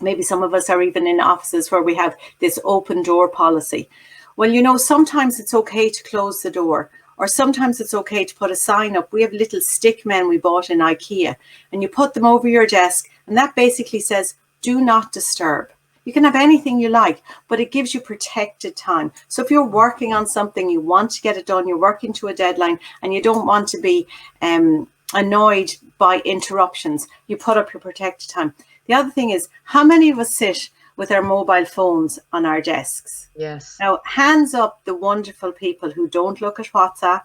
maybe some of us are even in offices where we have this open door policy. Well, sometimes it's okay to close the door, or sometimes it's okay to put a sign up. We have little stick men we bought in IKEA, and you put them over your desk, and that basically says, do not disturb. You can have anything you like, but it gives you protected time. So if you're working on something, you want to get it done, you're working to a deadline, and you don't want to be annoyed by interruptions, you put up your protected time. The other thing is, how many of us sit with our mobile phones on our desks? Yes. Now, hands up the wonderful people who don't look at WhatsApp,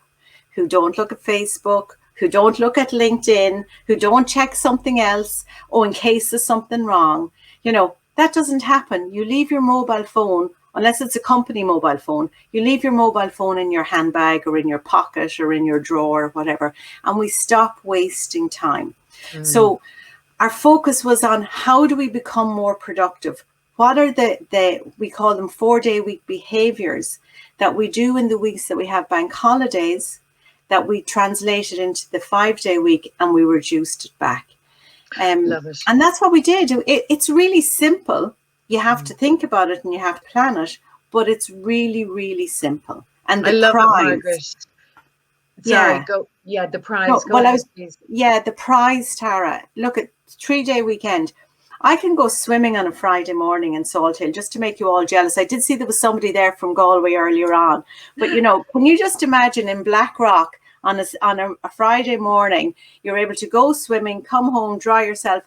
who don't look at Facebook, who don't look at LinkedIn, who don't check something else, in case there's something wrong. That doesn't happen. You leave your mobile phone, unless it's a company mobile phone, you leave your mobile phone in your handbag or in your pocket or in your drawer or whatever, and we stop wasting time. So our focus was on, how do we become more productive? What are we call them 4-day week behaviors that we do in the weeks that we have bank holidays, that we translated into the 5-day week, and we reduced it back. Love it. And that's what we did. It's really simple. You have to think about it and you have to plan it, but it's really, really simple. And I love it, Margaret. Sorry, go. Yeah, the prize. The prize, Tara. Look at 3-day weekend. I can go swimming on a Friday morning in Salt Hill, just to make you all jealous. I did see there was somebody there from Galway earlier on, but can you just imagine in Blackrock on a Friday morning, you're able to go swimming, come home, dry yourself,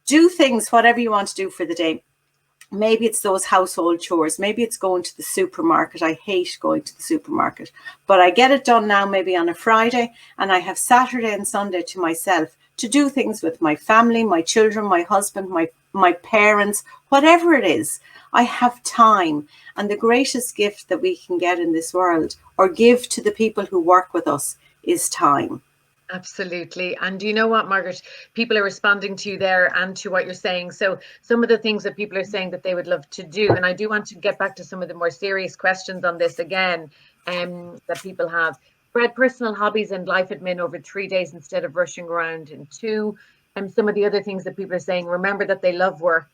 do things, whatever you want to do for the day. Maybe it's those household chores. Maybe it's going to the supermarket. I hate going to the supermarket, but I get it done now maybe on a Friday, and I have Saturday and Sunday to myself to do things with my family, my children, my husband, my parents, whatever it is. I have time. And the greatest gift that we can get in this world, or give to the people who work with us, is time. Absolutely. And you know what, Margaret, people are responding to you there and to what you're saying. So some of the things that people are saying that they would love to do, and I do want to get back to some of the more serious questions on this again, that people have. Spread personal hobbies and life admin over 3 days instead of rushing around in 2. And some of the other things that people are saying, remember that they love work.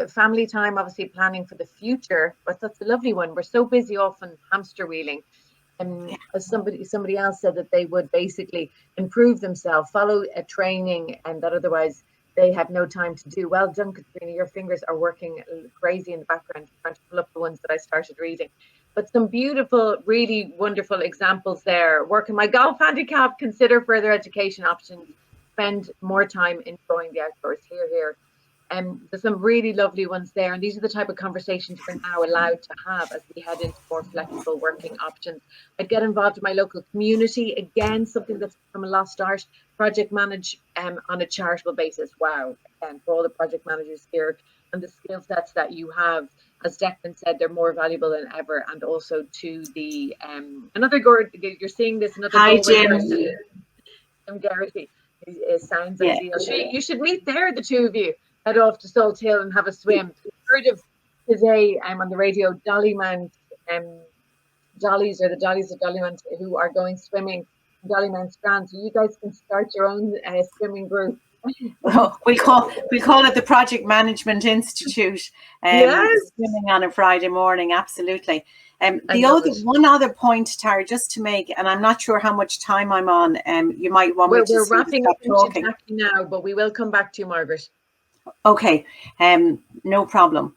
Family time, obviously planning for the future, but that's a lovely one. We're so busy often hamster wheeling. And as somebody else said, that they would basically improve themselves, follow a training, and that otherwise they have no time to do. Well done, Katrina. Your fingers are working crazy in the background, trying to pull up the ones that I started reading. But some beautiful, really wonderful examples there. Working my golf handicap, consider further education options, spend more time enjoying the outdoors. Here. There's some really lovely ones there, and these are the type of conversations we're now allowed to have as we head into more flexible working options. I'd get involved in my local community, again, something that's become a lost art. Project manage on a charitable basis. Wow, again, for all the project managers here, and the skill sets that you have, as Declan said, they're more valuable than ever. And also to the you're seeing this another. Hi, Jim. Jim Garrity. sounds Yeah. ideal. You should meet there, the two of you. Head off to Salt Hill and have a swim. We've heard of today on the radio Dollymount, Dollies or the Dollies of Dollymount who are going swimming in Dollymount Strand. So you guys can start your own swimming group. Oh, we'll call it the Project Management Institute. Yes. Swimming on a Friday morning, absolutely. One other point, Taragh, just to make, and I'm not sure how much time I'm on. You might want me to we're wrapping stop up talking now, but we will come back to you, Margaret. Okay, no problem.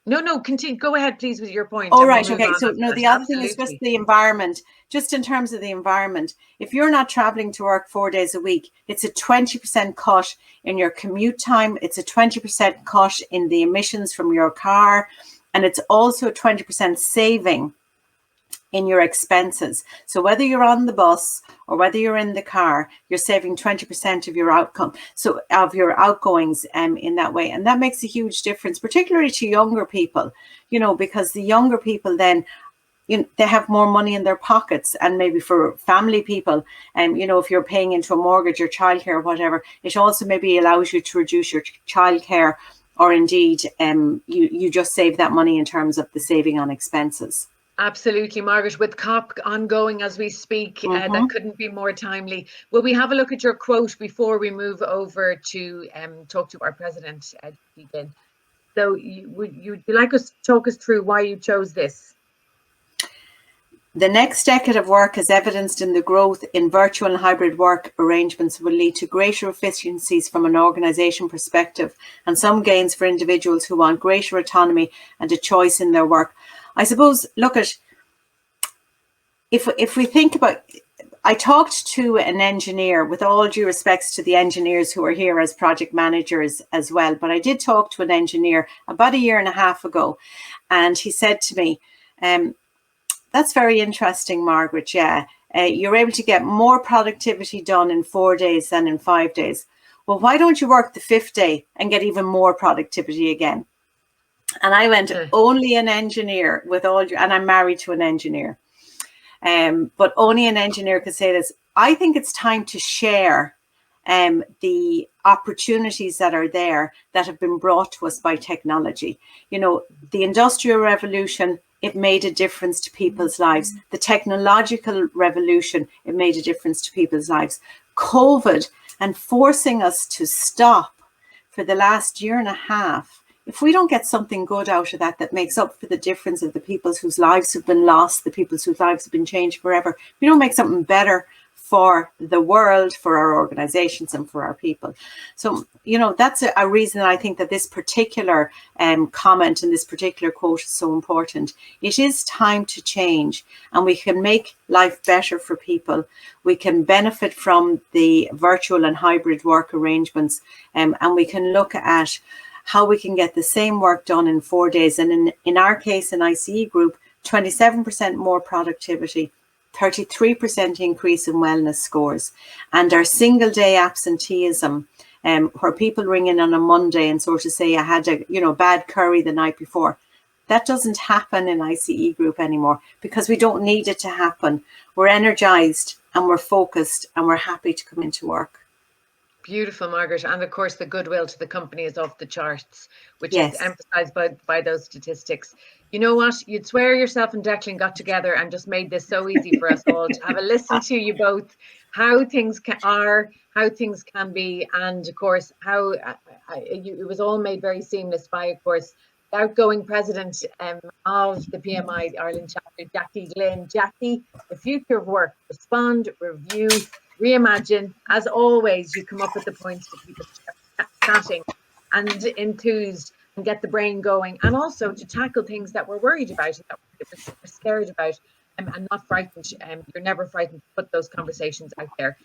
No, continue. Go ahead, please, with your point. All right, okay. So no, the other thing is just Absolutely. the environment. Just in terms of the environment, if you're not traveling to work 4 days a week, it's a 20% cut in your commute time. It's a 20% cut in the emissions from your car, and it's also a 20% saving in your expenses. So whether you're on the bus or whether you're in the car, you're saving 20% of your outcome, so of your outgoings in that way. And that makes a huge difference, particularly to younger people, you know, because the younger people then, you know, they have more money in their pockets. And maybe for family people, you know, if you're paying into a mortgage or childcare or whatever, it also maybe allows you to reduce your childcare, or indeed you just save that money in terms of the saving on expenses. Absolutely, Margaret. With COP ongoing as we speak, that couldn't be more timely. Will we have a look at your quote before we move over to talk to our president, Declan? So would you like us to talk us through why you chose this? The next decade of work, as evidenced in the growth in virtual and hybrid work arrangements, will lead to greater efficiencies from an organisation perspective and some gains for individuals who want greater autonomy and a choice in their work. I suppose, look at, if we think about, I talked to an engineer, with all due respects to the engineers who are here as project managers as well, but I did talk to an engineer about 1.5 years ago, and he said to me, that's very interesting, Margaret, yeah. You're able to get more productivity done in 4 days than in 5 days. Well, why don't you work the 5th day and get even more productivity again? And I went, only an engineer, with all, and I'm married to an engineer, but only an engineer could say this. I think it's time to share the opportunities that are there that have been brought to us by technology. You know, the Industrial Revolution, it made a difference to people's lives. The technological revolution, it made a difference to people's lives. COVID, and forcing us to stop for the last 1.5 years, if we don't get something good out of that, that makes up for the difference of the people whose lives have been lost, the people whose lives have been changed forever, if we don't make something better for the world, for our organizations and for our people. So, you know, that's a reason I think that this particular comment and this particular quote is so important. It is time to change, and we can make life better for people. We can benefit from the virtual and hybrid work arrangements, and we can look at how we can get the same work done in 4 days. And in our case, in ICE Group, 27% more productivity, 33% increase in wellness scores, and our single day absenteeism, where people ring in on a Monday and sort of say, I had a bad curry the night before. That doesn't happen in ICE Group anymore, because we don't need it to happen. We're energized and we're focused and we're happy to come into work. Beautiful, Margaret. And of course, the goodwill to the company is off the charts, which Yes. is emphasized by those statistics. You know what? You'd swear yourself and Declan got together and just made this so easy for us all to have a listen to you both, how things are, how things can be, and of course, how it was all made very seamless by, of course, the outgoing president of the PMI Ireland chapter, Jackie Glynn. Jackie, the future of work, respond, review, reimagine. As always, you come up with the points to keep us chatting and enthused and get the brain going, and also to tackle things that we're worried about, that we're scared about, and not frightened. You're never frightened to put those conversations out there.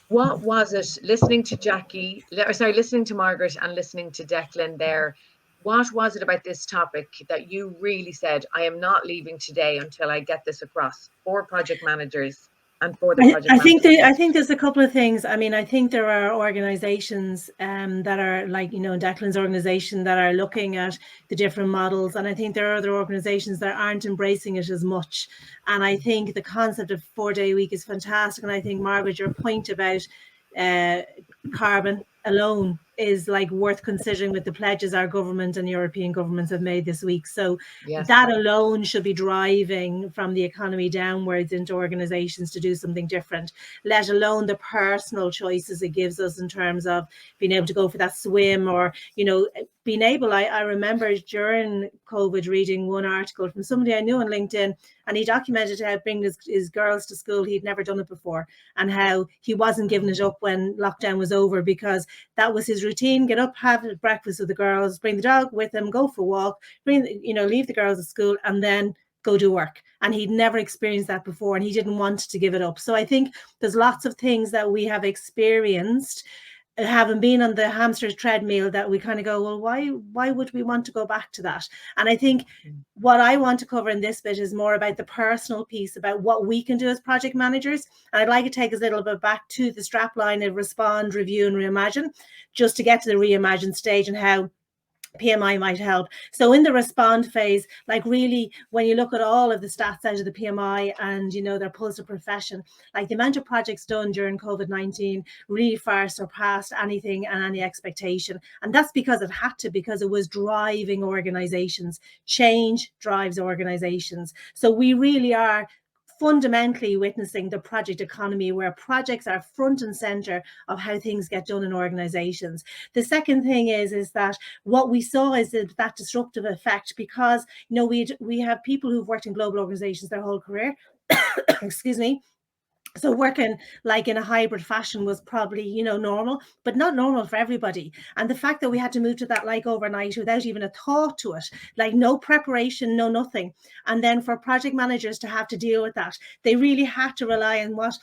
What was it, listening to Margaret and listening to Declan there, what was it about this topic that you really said, I am not leaving today until I get this across for project managers and for the project managers? I think there's a couple of things. I mean, I think there are organizations that are like, Declan's organization, that are looking at the different models. And I think there are other organizations that aren't embracing it as much. And I think the concept of 4-day week is fantastic. And I think, Margaret, your point about carbon alone is like worth considering with the pledges our government and European governments have made this week. So Yes. that alone should be driving from the economy downwards into organizations to do something different, let alone the personal choices it gives us in terms of being able to go for that swim, or, you know, being able, I remember during COVID reading one article from somebody I knew on LinkedIn, and he documented how bringing his girls to school, he'd never done it before, and how he wasn't giving it up when lockdown was over, because that was his routine. Get up, have breakfast with the girls, bring the dog with him, go for a walk, leave the girls at school, and then go do work. And he'd never experienced that before, and he didn't want to give it up. So I think there's lots of things that we have experienced, having been on the hamster treadmill, that we kind of go, well, why would we want to go back to that? And I think what I want to cover in this bit is more about the personal piece, about what we can do as project managers. And I'd like to take us a little bit back to the strapline of respond, review, and reimagine, just to get to the reimagine stage and how PMI might help. So in the respond phase, like really, when you look at all of the stats out of the PMI and, you know, their pulse of profession, like the amount of projects done during COVID-19 really far surpassed anything and any expectation. And that's because it had to, because it was driving organizations. Change drives organizations. So we really are fundamentally witnessing the project economy, where projects are front and center of how things get done in organizations. The second thing is that what we saw is that disruptive effect, because, you know, we have people who've worked in global organizations their whole career, excuse me. So working like in a hybrid fashion was probably, you know, normal, but not normal for everybody. And the fact that we had to move to that like overnight without even a thought to it, like no preparation, no nothing. And then for project managers to have to deal with that, they really had to rely on what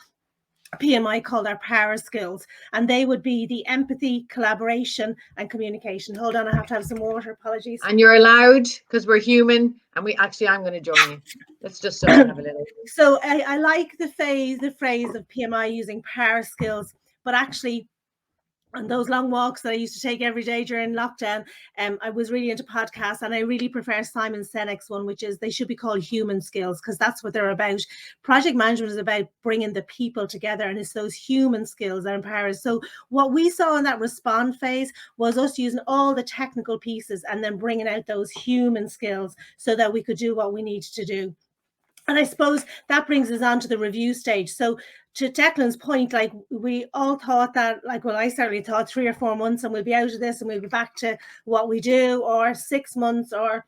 PMI called our power skills, and they would be the empathy, collaboration, and communication. Hold on, I have to have some water, apologies. And you're allowed, because we're human, and I'm going to join you. Let's just have a little. So I like the phrase of PMI using power skills, but actually, on those long walks that I used to take every day during lockdown, I was really into podcasts, and I really prefer Simon Sinek's one, which is they should be called human skills, because that's what they're about. Project management is about bringing the people together, and it's those human skills that empower us. So what we saw in that respond phase was us using all the technical pieces and then bringing out those human skills so that we could do what we need to do. And I suppose that brings us on to the review stage. So to Declan's point, like we all thought that, like, well, I certainly thought 3 or 4 months and we'll be out of this and we'll be back to what we do, or 6 months, or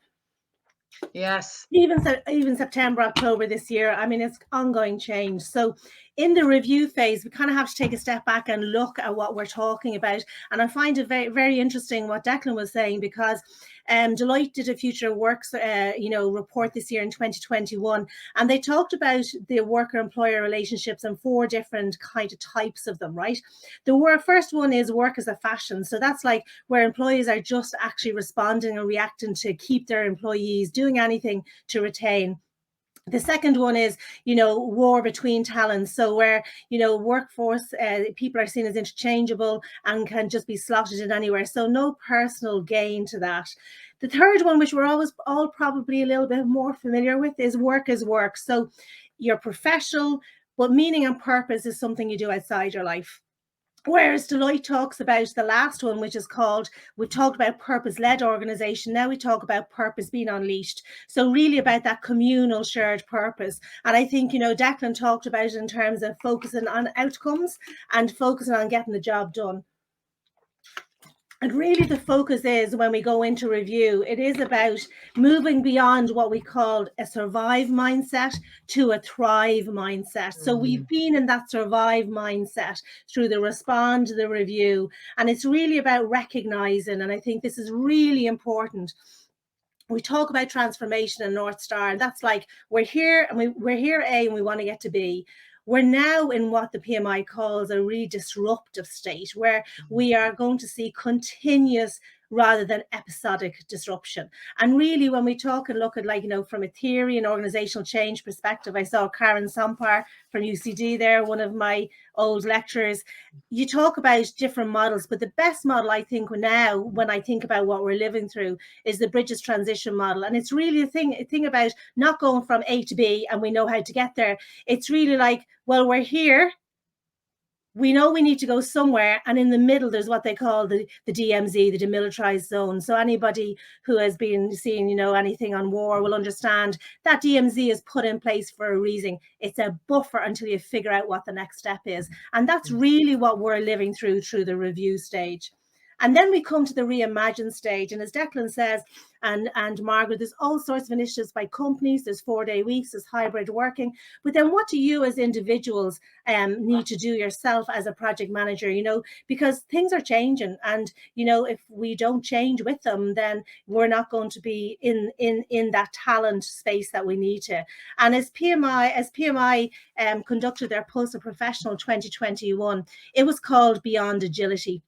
yes, even September, October this year. I mean, it's ongoing change. So in the review phase, we kind of have to take a step back and look at what we're talking about. And I find it very, very interesting what Declan was saying, because Deloitte did a future works, report this year in 2021, and they talked about the worker-employer relationships and 4 different kind of types of them, right? The first one is work as a fashion. So that's like where employees are just actually responding and reacting to keep their employees, doing anything to retain. The second one is, war between talents. So where, workforce, people are seen as interchangeable and can just be slotted in anywhere. So no personal gain to that. The third one, which we're always all probably a little bit more familiar with, is work as work. So you're professional, but meaning and purpose is something you do outside your life. Whereas Deloitte talks about the last one, which is called, we've talked about purpose-led organization. Now we talk about purpose being unleashed. So really about that communal shared purpose. And I think, Declan talked about it in terms of focusing on outcomes and focusing on getting the job done. And really the focus is, when we go into review, it is about moving beyond what we called a survive mindset to a thrive mindset. So we've been in that survive mindset through the respond, the review, and it's really about recognizing, and I think this is really important. We talk about transformation and North Star, and that's like, we're here and we're here A and we want to get to B. We're now in what the PMI calls a really disruptive state, where we are going to see continuous rather than episodic disruption. And really, when we talk and look at, from a theory and organizational change perspective, I saw Karen Sompar from UCD there, one of my old lecturers. You talk about different models, but the best model, I think, now, when I think about what we're living through, is the Bridges transition model. And it's really a thing about not going from A to B and we know how to get there. It's really like, well, we're here, we know we need to go somewhere, and in the middle there's what they call the DMZ, the demilitarized zone. So anybody who has been seeing, you know, anything on war will understand that DMZ is put in place for a reason. It's a buffer until you figure out what the next step is, and that's really what we're living through the review stage. And then we come to the Reimagine stage, and as Declan says, and Margaret, there's all sorts of initiatives by companies. There's 4-day weeks, there's hybrid working. But then what do you as individuals need to do yourself as a project manager, you know, because things are changing, and, you know, if we don't change with them, then we're not going to be in that talent space that we need to. And as PMI conducted their Pulse of Professional 2021, it was called Beyond Agility.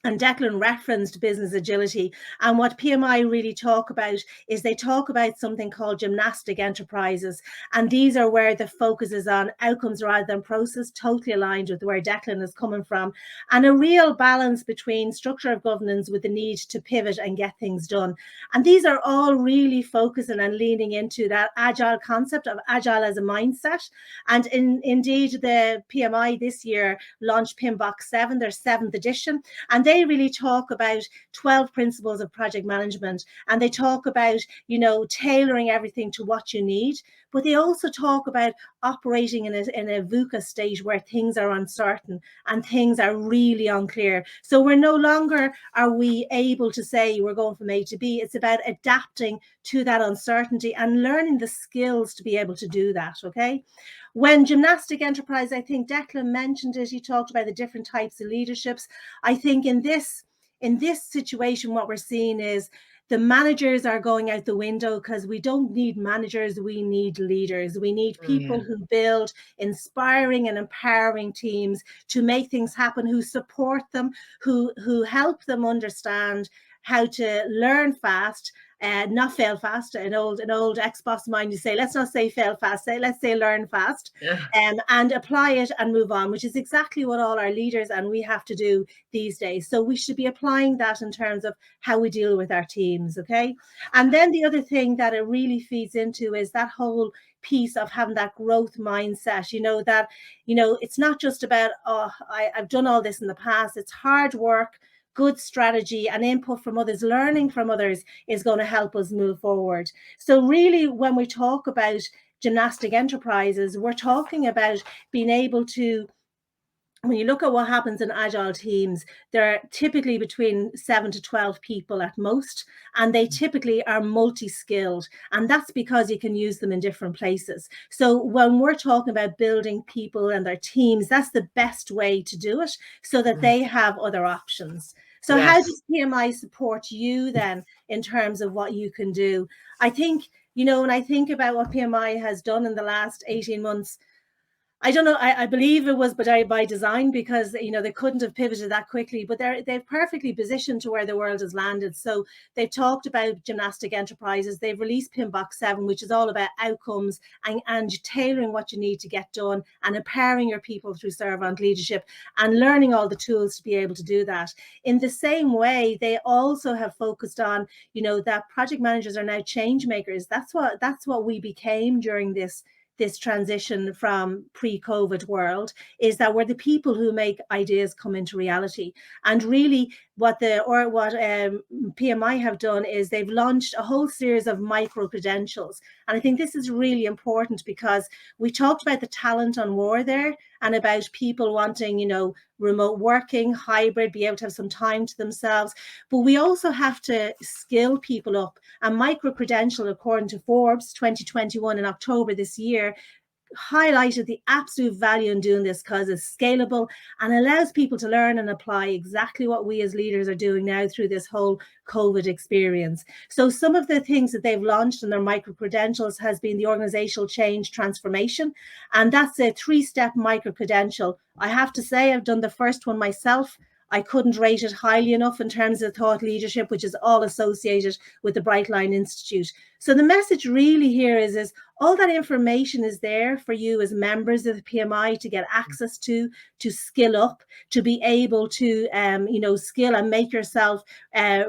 And Declan referenced business agility. And what PMI really talk about is they talk about something called gymnastic enterprises. And these are where the focus is on outcomes rather than process, totally aligned with where Declan is coming from. And a real balance between structure of governance with the need to pivot and get things done. And these are all really focusing and leaning into that agile concept of agile as a mindset. And indeed, the PMI this year launched PMBOK 7, their 7th edition. And they really talk about 12 principles of project management, and they talk about, you know, tailoring everything to what you need, but they also talk about operating in a VUCA state where things are uncertain and things are really unclear. So we're no longer are we able to say we're going from A to B. It's about adapting to that uncertainty and learning the skills to be able to do that, okay? When gymnastic enterprise, I think Declan mentioned it, he talked about the different types of leaderships. I think in this situation, what we're seeing is the managers are going out the window, because we don't need managers, we need leaders. We need people who build inspiring and empowering teams to make things happen, who support them, who help them understand how to learn fast, not fail fast. An old ex-boss of mine used to say, let's not say fail fast, let's say learn fast, and apply it and move on, which is exactly what all our leaders and we have to do these days. So we should be applying that in terms of how we deal with our teams, okay? And then the other thing that it really feeds into is that whole piece of having that growth mindset, you know, that, you know, it's not just about, oh, I've done all this in the past. It's hard work, good strategy, and input from others, learning from others is going to help us move forward. So really, when we talk about gymnastic enterprises, we're talking about being able to, when you look at what happens in agile teams, they're typically between 7 to 12 people at most, and they typically are multi-skilled, and that's because you can use them in different places. So when we're talking about building people and their teams, that's the best way to do it, so that they have other options. So how does PMI support you then in terms of what you can do? I think, you know, when I think about what PMI has done in the last 18 months, I don't know, I believe it was by design, because, you know, they couldn't have pivoted that quickly, but they've perfectly positioned to where the world has landed. So they've talked about gymnastic enterprises. They've released PMBOK 7, which is all about outcomes and tailoring what you need to get done and empowering your people through servant leadership and learning all the tools to be able to do that. In the same way, they also have focused on, you know, that project managers are now change makers. That's what we became during this transition from pre-COVID world, is that we're the people who make ideas come into reality. And really what PMI have done is they've launched a whole series of micro credentials. And I think this is really important, because we talked about the talent on war there and about people wanting, you know, remote working, hybrid, be able to have some time to themselves. But we also have to skill people up. And micro-credential, according to Forbes 2021 in October this year, highlighted the absolute value in doing this, because it's scalable and allows people to learn and apply exactly what we as leaders are doing now through this whole COVID experience. So some of the things that they've launched in their micro-credentials has been the organizational change transformation. And that's a 3-step micro-credential. I have to say, I've done the first one myself. I couldn't rate it highly enough in terms of thought leadership, which is all associated with the Brightline Institute. So the message really here is all that information is there for you as members of the PMI to get access to skill up, to be able to, skill and make yourself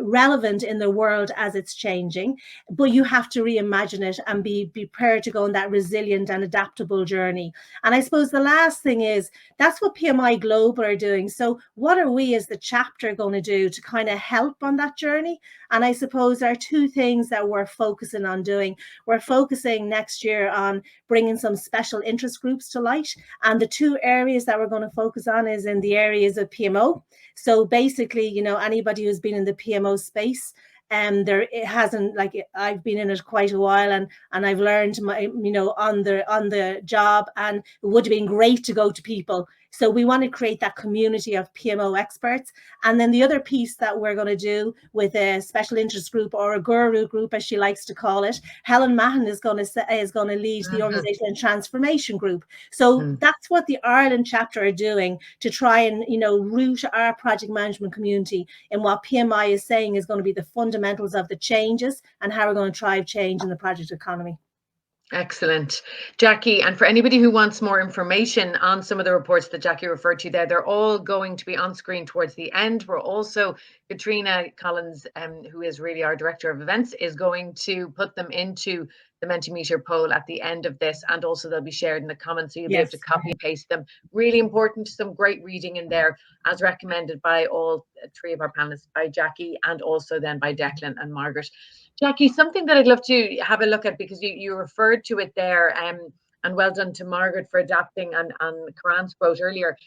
relevant in the world as it's changing. But you have to reimagine it and be prepared to go on that resilient and adaptable journey. And I suppose the last thing is, that's what PMI Global are doing. So what are we as the chapter going to do to kind of help on that journey? And I suppose there are two things that we're focusing on doing. We're focusing next year on bringing some special interest groups to light. And the two areas that we're going to focus on is in the areas of PMO. So basically, anybody who's been in the PMO space, it hasn't, like, I've been in it quite a while, and I've learned on the job, and it would have been great to go to people. So we want to create that community of PMO experts. And then the other piece that we're going to do with a special interest group, or a guru group, as she likes to call it, Helen Mahon is going to lead the Organisation and Transformation Group. So that's what the Ireland chapter are doing to try and, root our project management community in what PMI is saying is going to be the fundamentals of the changes and how we're going to drive change in the project economy. Excellent, Jackie. And for anybody who wants more information on some of the reports that Jackie referred to there, they're all going to be on screen towards the end. We're also, Katrina Collins, who is really our Director of Events, is going to put them into the Mentimeter poll at the end of this, and also they'll be shared in the comments, so you'll be able to copy and paste them. Really important, some great reading in there, as recommended by all three of our panelists, by Jackie and also then by Declan and Margaret. Jackie, something that I'd love to have a look at, because you referred to it there, and well done to Margaret for adapting on Karan's quote earlier.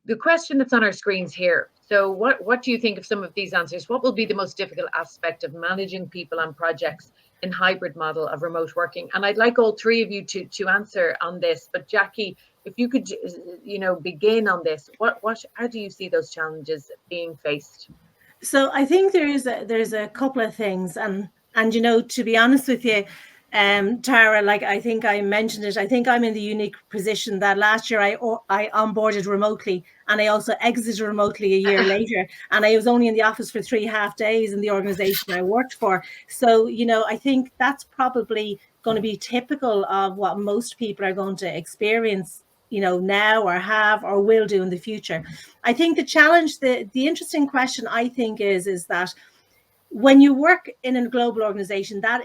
The question that's on our screens here. So what do you think of some of these answers? What will be the most difficult aspect of managing people on projects in hybrid model of remote working? And I'd like all three of you to answer on this. But Jackie, if you could, begin on this, how do you see those challenges being faced? So I think there's a couple of things, and to be honest with you, Tara, like I think I mentioned it, I think I'm in the unique position that last year I onboarded remotely, and I also exited remotely a year later, and I was only in the office for 3.5 days in the organization I worked for. So I think that's probably going to be typical of what most people are going to experience now, or have, or will do in the future. I think the challenge, the interesting question, I think, is that when you work in a global organization, that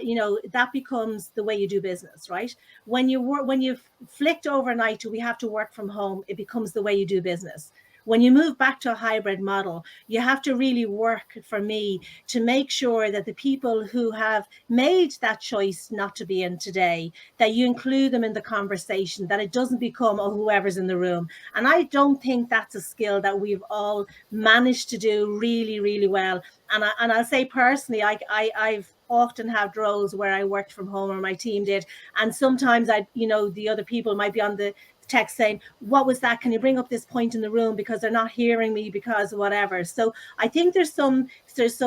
that becomes the way you do business, right? When you've flicked overnight to we have to work from home, it becomes the way you do business. When you move back to a hybrid model, you have to really work, for me, to make sure that the people who have made that choice not to be in today, that you include them in the conversation, that it doesn't become, whoever's in the room. And I don't think that's a skill that we've all managed to do really, really well. And I'll say personally, I've often had roles where I worked from home, or my team did. And sometimes the other people might be on the text saying, what was that? Can you bring up this point in the room, because they're not hearing me, because whatever. So I think there's some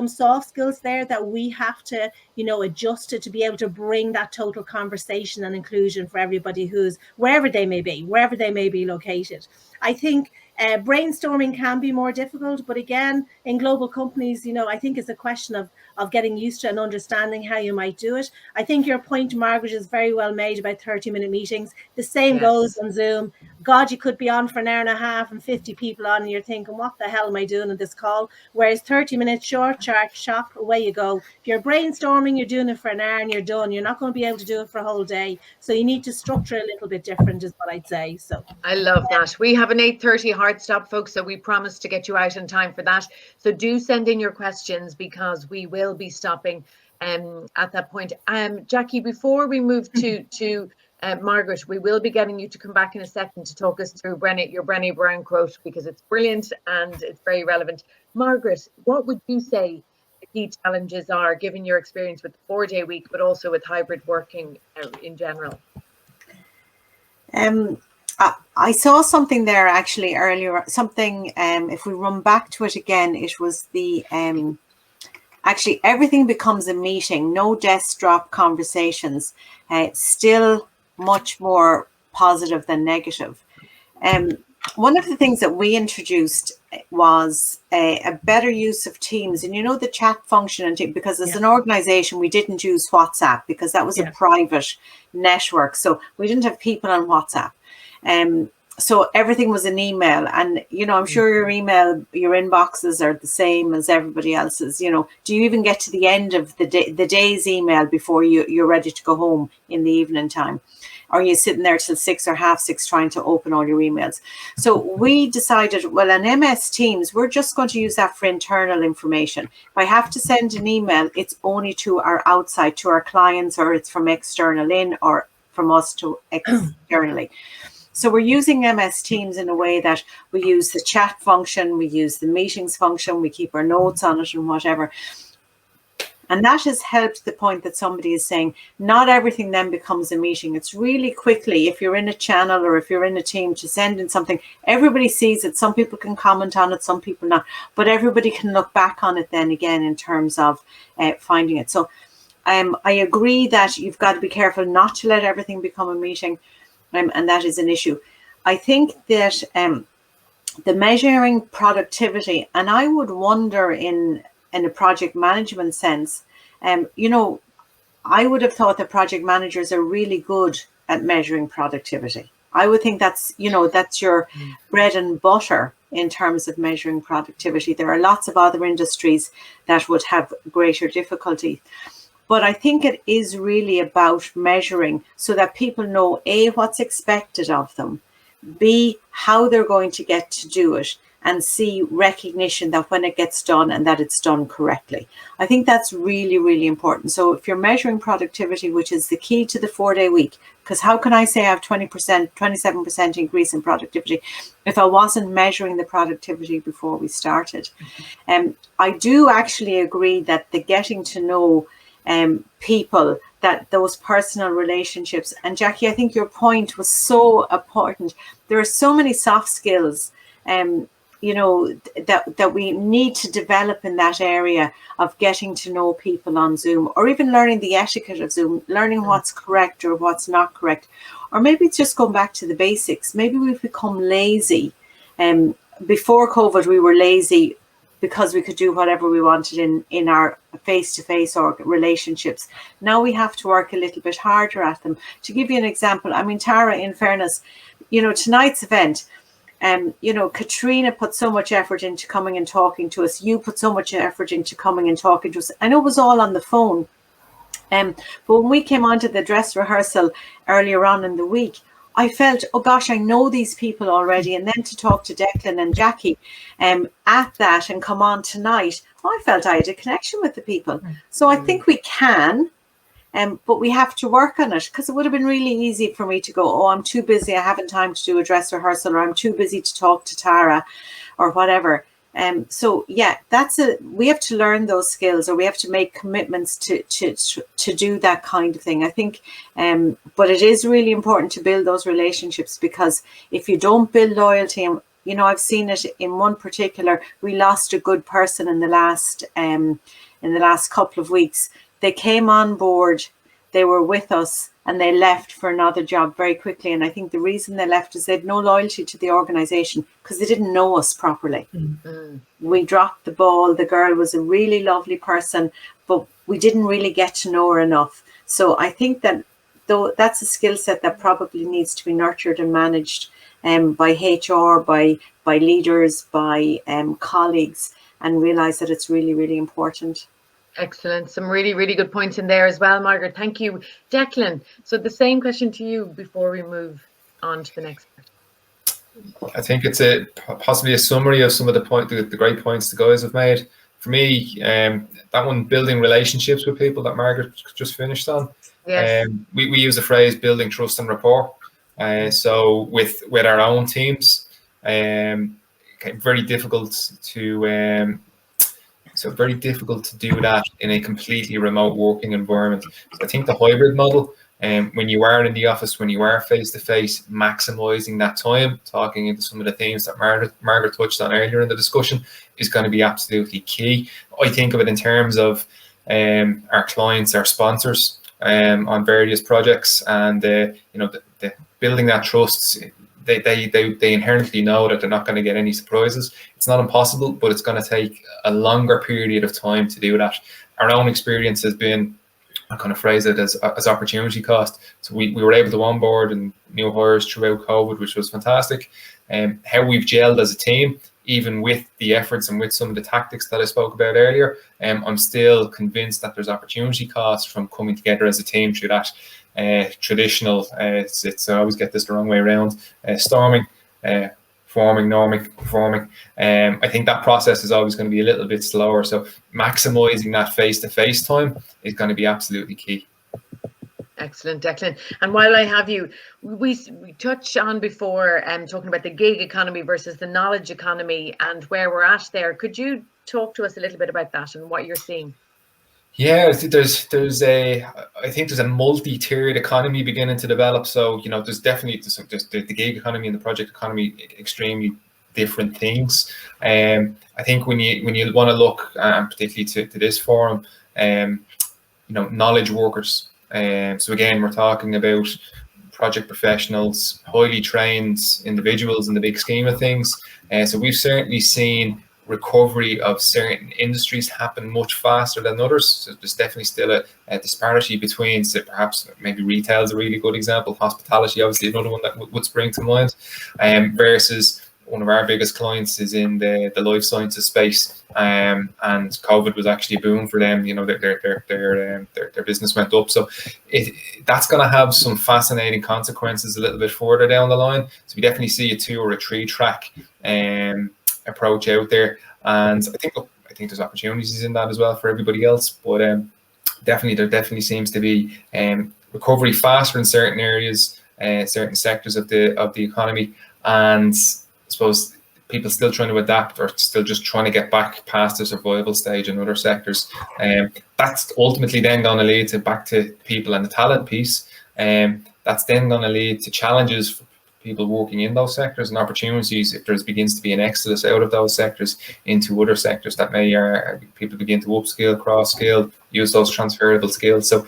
soft skills there that we have to, adjust to be able to bring that total conversation and inclusion for everybody who's wherever they may be located. I think brainstorming can be more difficult, but again, in global companies, I think it's a question of getting used to and understanding how you might do it. I think your point, Margaret, is very well made about 30-minute meetings. The same goes on Zoom. God, you could be on for an hour and a half and 50 people on, and you're thinking, what the hell am I doing in this call? Whereas 30 minutes, short, sharp, shop, away you go. If you're brainstorming, you're doing it for an hour and you're done. You're not going to be able to do it for a whole day. So you need to structure a little bit different, is what I'd say. So I love that. We have an 8:30 hard stop, folks, so we promise to get you out in time for that. So do send in your questions, because we will be stopping at that point. Jackie, before we move to Margaret, we will be getting you to come back in a second to talk us through your Brené Brown quote, because it's brilliant and it's very relevant. Margaret, what would you say the key challenges are, given your experience with the 4-day week, but also with hybrid working in general? I saw something there actually earlier, something, if we run back to it again, it was the, actually everything becomes a meeting, no desktop conversations, still much more positive than negative. one of the things that we introduced was a better use of Teams, and the chat function, and because as an organization we didn't use WhatsApp because that was a private network, so we didn't have people on WhatsApp. So everything was an email, and I'm sure your inboxes are the same as everybody else's. Do you even get to the end of the day's email before you're ready to go home in the evening time? Or are you sitting there till 6 or half 6 trying to open all your emails? So we decided, well, on MS Teams, we're just going to use that for internal information. If I have to send an email, it's only to our outside, to our clients, or it's from external in, or from us to externally. So we're using MS Teams in a way that we use the chat function, we use the meetings function, we keep our notes on it and whatever. And that has helped the point that somebody is saying, not everything then becomes a meeting. It's really quickly, if you're in a channel or if you're in a team, to send in something, everybody sees it. Some people can comment on it, some people not, but everybody can look back on it then again in terms of finding it. So I agree that you've got to be careful not to let everything become a meeting, and that is an issue. I think that the measuring productivity, and I would wonder in a project management sense, I would have thought that project managers are really good at measuring productivity. I would think that's your bread and butter in terms of measuring productivity. There are lots of other industries that would have greater difficulty. But I think it is really about measuring so that people know, A, what's expected of them, B, how they're going to get to do it, and C, recognition that when it gets done and that it's done correctly. I think that's really, really important. So if you're measuring productivity, which is the key to the 4-day week, because how can I say I have 20%, 27% increase in productivity if I wasn't measuring the productivity before we started? I do actually agree that the getting to know people, that those personal relationships, and Jackie, I think your point was so important. There are so many soft skills that we need to develop in that area of getting to know people on Zoom, or even learning the etiquette of Zoom, learning what's correct or what's not correct. Or maybe it's just going back to the basics. Maybe we've become lazy. Before COVID, we were lazy because we could do whatever we wanted in our face-to-face or relationships. Now we have to work a little bit harder at them. To give you an example, I mean, Tara, in fairness, tonight's event, Katrina put so much effort into coming and talking to us. You put so much effort into coming and talking to us. I know it was all on the phone. But when we came onto the dress rehearsal earlier on in the week, I felt, oh gosh, I know these people already. And then to talk to Declan and Jackie at that and come on tonight, I felt I had a connection with the people. So I think we can. But we have to work on it, because it would have been really easy for me to go, oh, I'm too busy, I haven't time to do a dress rehearsal, or I'm too busy to talk to Tara or whatever. So yeah, we have to learn those skills, or we have to make commitments to do that kind of thing, I think. But it is really important to build those relationships, because if you don't build loyalty, I've seen it in one particular, we lost a good person in the last couple of weeks. They came on board, they were with us, and they left for another job very quickly. And I think the reason they left is they had no loyalty to the organisation, because they didn't know us properly. We dropped the ball. The girl was a really lovely person, but we didn't really get to know her enough. So I think that that's a skill set that probably needs to be nurtured and managed by HR, by leaders, by colleagues, and realise that it's really, really important. Excellent. Some really, really good points in there as well, Margaret. Thank you. Declan, so the same question to you before we move on to the next part. I think it's possibly a summary of some of the great points the guys have made. For me, that one, building relationships with people, that Margaret just finished on. Yes. We use the phrase building trust and rapport. So with our own teams, very difficult to do that in a completely remote working environment. So I think the hybrid model, when you are in the office, when you are face-to-face, maximising that time, talking into some of the themes that Margaret touched on earlier in the discussion, is going to be absolutely key. I think of it in terms of our clients, our sponsors on various projects, and the building that trust. they inherently know that they're not going to get any surprises. It's not impossible, but it's going to take a longer period of time to do that. Our own experience has been, I kind of phrase it as opportunity cost. So we were able to onboard and new hires throughout COVID, which was fantastic. How we've gelled as a team, even with the efforts and with some of the tactics that I spoke about earlier, I'm still convinced that there's opportunity cost from coming together as a team through that traditional, it's I always get this the wrong way around, storming, forming, norming, performing. I think that process is always going to be a little bit slower. So maximizing that face-to-face time is going to be absolutely key. Excellent, Declan. And while I have you, we touched on before talking about the gig economy versus the knowledge economy and where we're at there. Could you talk to us a little bit about that and what you're seeing? Yeah, I think there's a multi-tiered economy beginning to develop. So, you know, there's definitely the gig economy and the project economy, extremely different things. I think when you want to look, particularly to this forum, you know, knowledge workers. So again, we're talking about project professionals, highly trained individuals in the big scheme of things. So we've certainly seen recovery of certain industries happen much faster than others. So there's definitely still a disparity between, so perhaps maybe retail is a really good example, hospitality obviously another one that would spring to mind, versus one of our biggest clients is in the life sciences space, and COVID was actually a boom for them. You know, their business went up, so that's going to have some fascinating consequences a little bit further down the line. So we definitely see a 2 or a 3 track approach out there, and I think there's opportunities in that as well for everybody else. But there definitely seems to be recovery faster in certain areas, certain sectors of the economy, and I suppose people still trying to adapt or still just trying to get back past the survival stage in other sectors. That's ultimately then going to lead to back to people and the talent piece. That's then going to lead to challenges for people working in those sectors and opportunities if there begins to be an exodus out of those sectors into other sectors that may people begin to upskill, cross-skill, use those transferable skills. So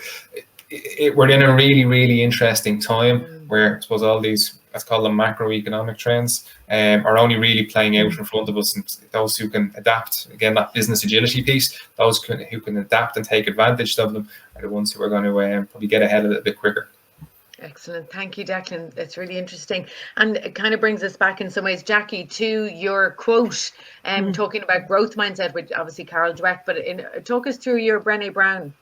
we're in a really, really interesting time where I suppose all these, let's call them macroeconomic trends, are only really playing out in front of us, and those who can adapt, again, that business agility piece, those who can adapt and take advantage of them are the ones who are going to probably get ahead a little bit quicker. Excellent. Thank you, Declan. That's really interesting. And it kind of brings us back in some ways, Jackie, to your quote, talking about growth mindset, with obviously Carol Dweck, but talk us through your Brené Brown.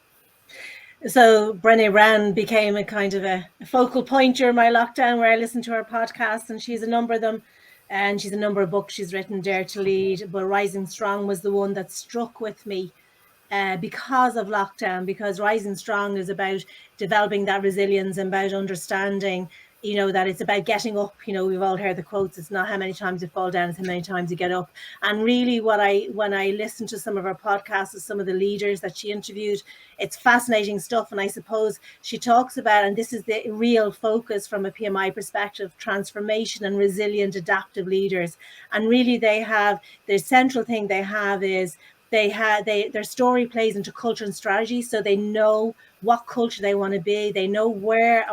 So Brené Brown became a kind of a focal point during my lockdown, where I listened to her podcasts, and she's a number of them, and she's a number of books she's written, Dare to Lead, but Rising Strong was the one that struck with me because of lockdown, because Rising Strong is about developing that resilience and about understanding, you know, that it's about getting up. You know, we've all heard the quotes, it's not how many times you fall down, it's how many times you get up. And really when I listened to some of her podcasts with some of the leaders that she interviewed, it's fascinating stuff. And I suppose she talks about, and this is the real focus from a PMI perspective, transformation and resilient adaptive leaders. And really the central thing they have is their story plays into culture and strategy, so they know what culture they want to be, they know where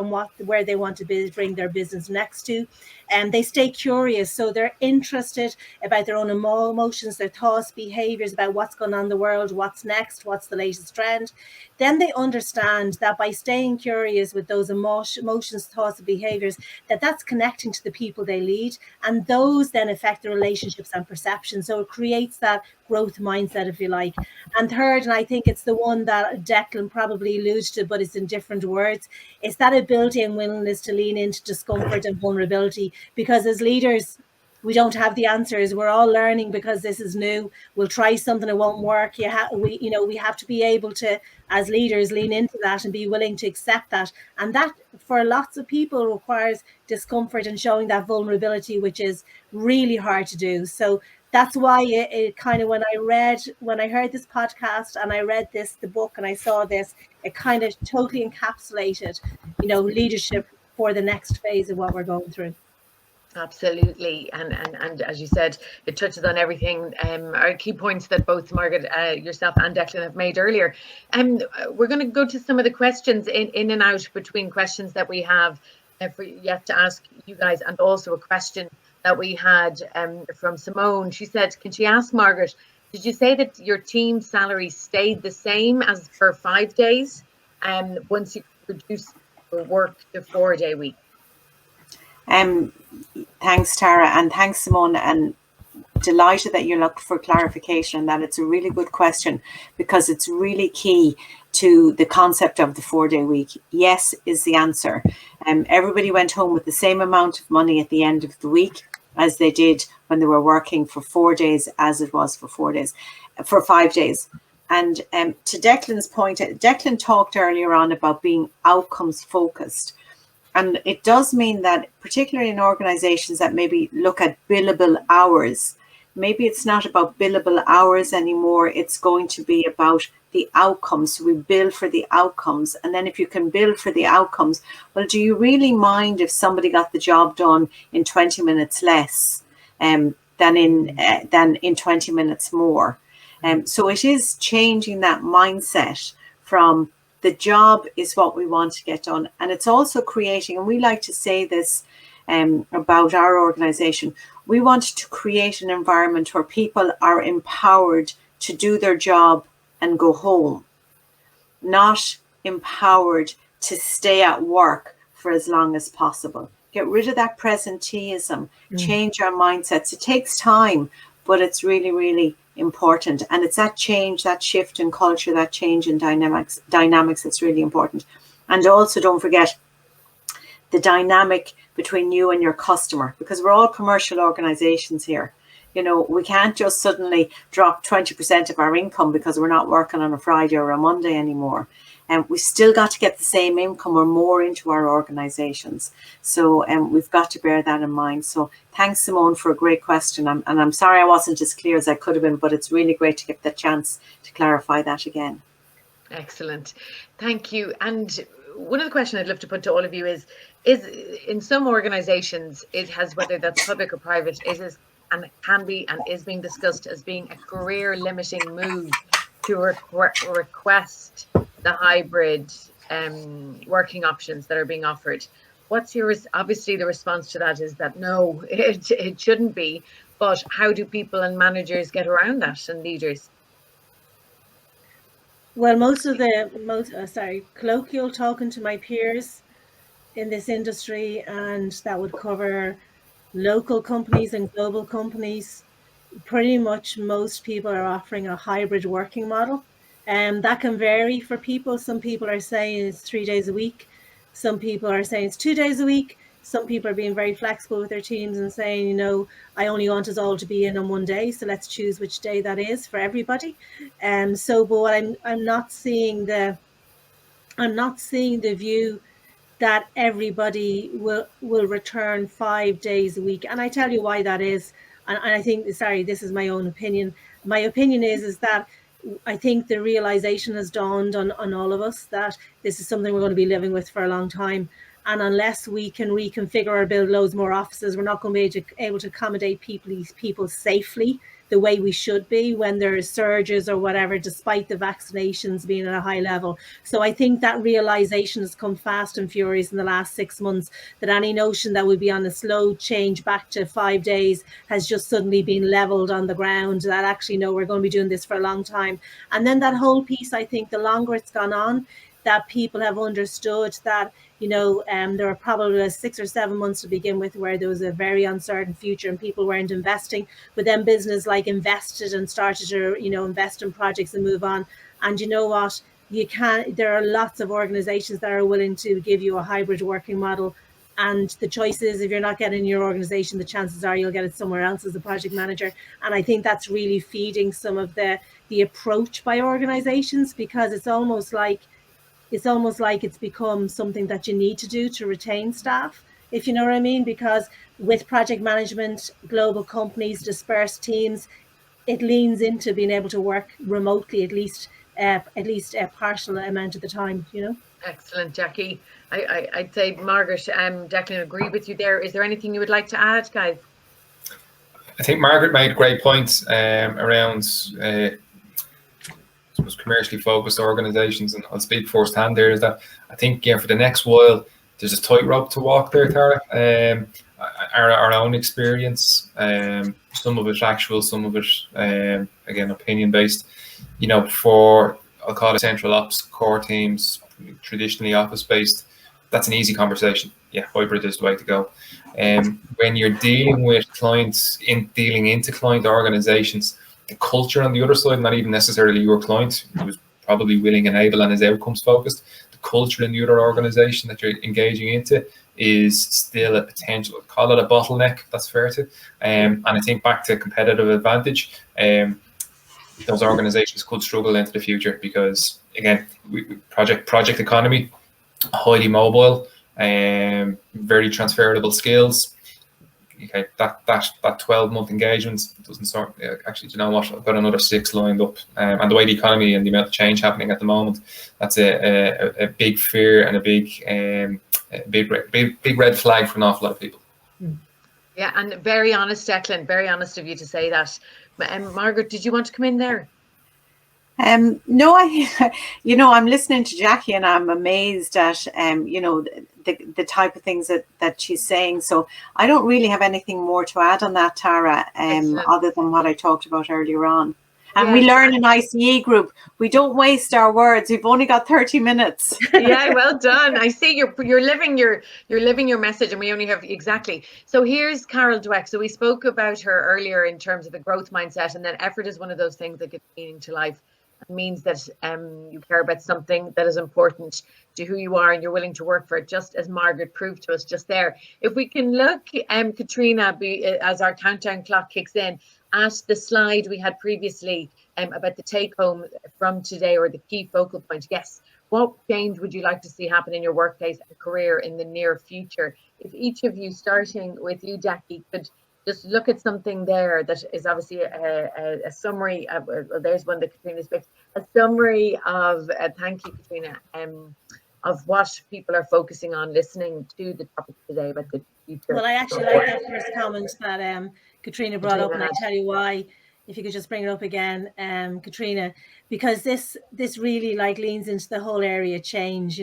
they want to bring their business next to, and they stay curious, so they're interested about their own emotions, their thoughts, behaviors, about what's going on in the world, what's next, what's the latest trend. Then they understand that by staying curious with those emotions, thoughts, and behaviors, that's connecting to the people they lead, and those then affect the relationships and perception. So it creates that growth mindset, if you like. And third, and I think it's the one that Declan probably alludes to, but it's in different words, it's that ability and willingness to lean into discomfort and vulnerability, because as leaders, we don't have the answers. We're all learning because this is new. We'll try something, it won't work. We have to be able to, as leaders, lean into that and be willing to accept that. And that, for lots of people, requires discomfort and showing that vulnerability, which is really hard to do. So that's why it kind of, when I heard this podcast and I read the book and I saw this, it kind of totally encapsulated, you know, leadership for the next phase of what we're going through. Absolutely, and as you said, it touches on everything. Our key points that both Margaret, yourself, and Declan have made earlier. We're going to go to some of the questions in and out between questions that we have yet to ask you guys, and also a question that we had from Simone. She said, can she ask Margaret, did you say that your team salary stayed the same as for 5 days once you reduce your work to 4-day week? Thanks, Tara, and thanks, Simone, and delighted that you looked for clarification on that. It's a really good question because it's really key to the concept of the 4-day week. Yes is the answer. Everybody went home with the same amount of money at the end of the week as they did when they were working for 4 days, as it was for 5 days. And to Declan's point, Declan talked earlier on about being outcomes focused. And it does mean that, particularly in organizations that maybe look at billable hours, maybe it's not about billable hours anymore. It's going to be about the outcomes. So we bill for the outcomes. And then if you can bill for the outcomes, well, do you really mind if somebody got the job done in 20 minutes less than in 20 minutes more? So it is changing that mindset from the job is what we want to get done. And it's also creating, and we like to say this about our organization, we want to create an environment where people are empowered to do their job and go home, not empowered to stay at work for as long as possible. Get rid of that presenteeism, change our mindsets. It takes time, but it's really, really important. And it's that change, that shift in culture, that change in dynamics that's really important. And also don't forget the dynamic between you and your customer, because we're all commercial organizations here. You know, we can't just suddenly drop 20% of our income because we're not working on a Friday or a Monday anymore. And we still got to get the same income or more into our organizations. So we've got to bear that in mind. So thanks, Simone, for a great question. And I'm sorry I wasn't as clear as I could have been, but it's really great to get the chance to clarify that again. Excellent. Thank you. And one of the questions I'd love to put to all of you is in some organizations, it has, whether that's public or private, and it can be and is being discussed as being a career limiting move to request the hybrid working options that are being offered. What's your, obviously the response to that is that no, it shouldn't be, but how do people and managers get around that, and leaders? Well, colloquial talking to my peers in this industry, and that would cover local companies and global companies. Pretty much most people are offering a hybrid working model. And that can vary for people. Some people are saying it's 3 days a week. Some people are saying it's 2 days a week. Some people are being very flexible with their teams and saying, you know, I only want us all to be in on one day, so let's choose which day that is for everybody. But what I'm not seeing the view that everybody will return 5 days a week. And I tell you why that is. And I think, sorry, this is my own opinion. My opinion is that I think the realization has dawned on all of us that this is something we're going to be living with for a long time. And unless we can reconfigure or build loads more offices, we're not going to be able to accommodate people safely the way we should be when there are surges or whatever, despite the vaccinations being at a high level. So I think that realization has come fast and furious in the last 6 months, that any notion that we'd be on a slow change back to 5 days has just suddenly been leveled on the ground, that actually, no, we're going to be doing this for a long time. And then that whole piece, I think the longer it's gone on, that people have understood that, you know, there were probably 6 or 7 months to begin with where there was a very uncertain future and people weren't investing, but then business like invested and started to, you know, invest in projects and move on. And you know what, there are lots of organizations that are willing to give you a hybrid working model. And the choice is, if you're not getting in your organization, the chances are you'll get it somewhere else as a project manager. And I think that's really feeding some of the approach by organizations, because it's almost like it's become something that you need to do to retain staff, if you know what I mean, because with project management, global companies, dispersed teams, it leans into being able to work remotely at least a partial amount of the time, you know. Excellent, Jackie. I'd say Margaret, Declan, agree with you there. Is there anything you would like to add, guys? I think Margaret made a great point around commercially focused organizations, and I'll speak firsthand there, is that I think, yeah, for the next while, there's a tightrope to walk there, Taragh. Our own experience, some of it factual, some of it again opinion based. You know, for I'll call it central ops core teams, traditionally office based, that's an easy conversation. Yeah, hybrid is the way to go. When you're dealing with clients, dealing into client organizations, the culture on the other side, not even necessarily your client, who's probably willing and able and is outcomes focused, the culture in the other organization that you're engaging into is still a potential, call it a bottleneck, that's fair to. And I think back to competitive advantage, those organizations could struggle into the future because, again, project economy, highly mobile, very transferable skills. Okay, that 12-month engagement doesn't start. Actually, do you know what? I've got another 6 lined up, and the way the economy and the amount of change happening at the moment, that's a big fear and a big red flag for an awful lot of people. Yeah, and very honest, Declan. Very honest of you to say that. Margaret, did you want to come in there? No, I'm listening to Jackie and I'm amazed at, the type of things that she's saying. So I don't really have anything more to add on that, Taragh, other than what I talked about earlier on. And we learn in ICE group, we don't waste our words. We've only got 30 minutes. Yeah, well done. I see you're living your message, and we only have exactly. So here's Carol Dweck. So we spoke about her earlier in terms of the growth mindset, and that effort is one of those things that gives meaning to life. It means that you care about something that is important to who you are and you're willing to work for it, just as Margaret proved to us just there. If we can look, Katrina, as our countdown clock kicks in, at the slide we had previously about the take home from today, or the key focal point. Yes, what change would you like to see happen in your workplace and career in the near future? If each of you, starting with you, Jackie, could just look at something there that is obviously a summary of, well, there's one that Katrina's picked, a summary of, thank you, Katrina, of what people are focusing on listening to the topic today about the future. Well, I actually like that first comment that Katrina brought up, and I tell you why. If you could just bring it up again, Katrina, because this really leans into the whole area change,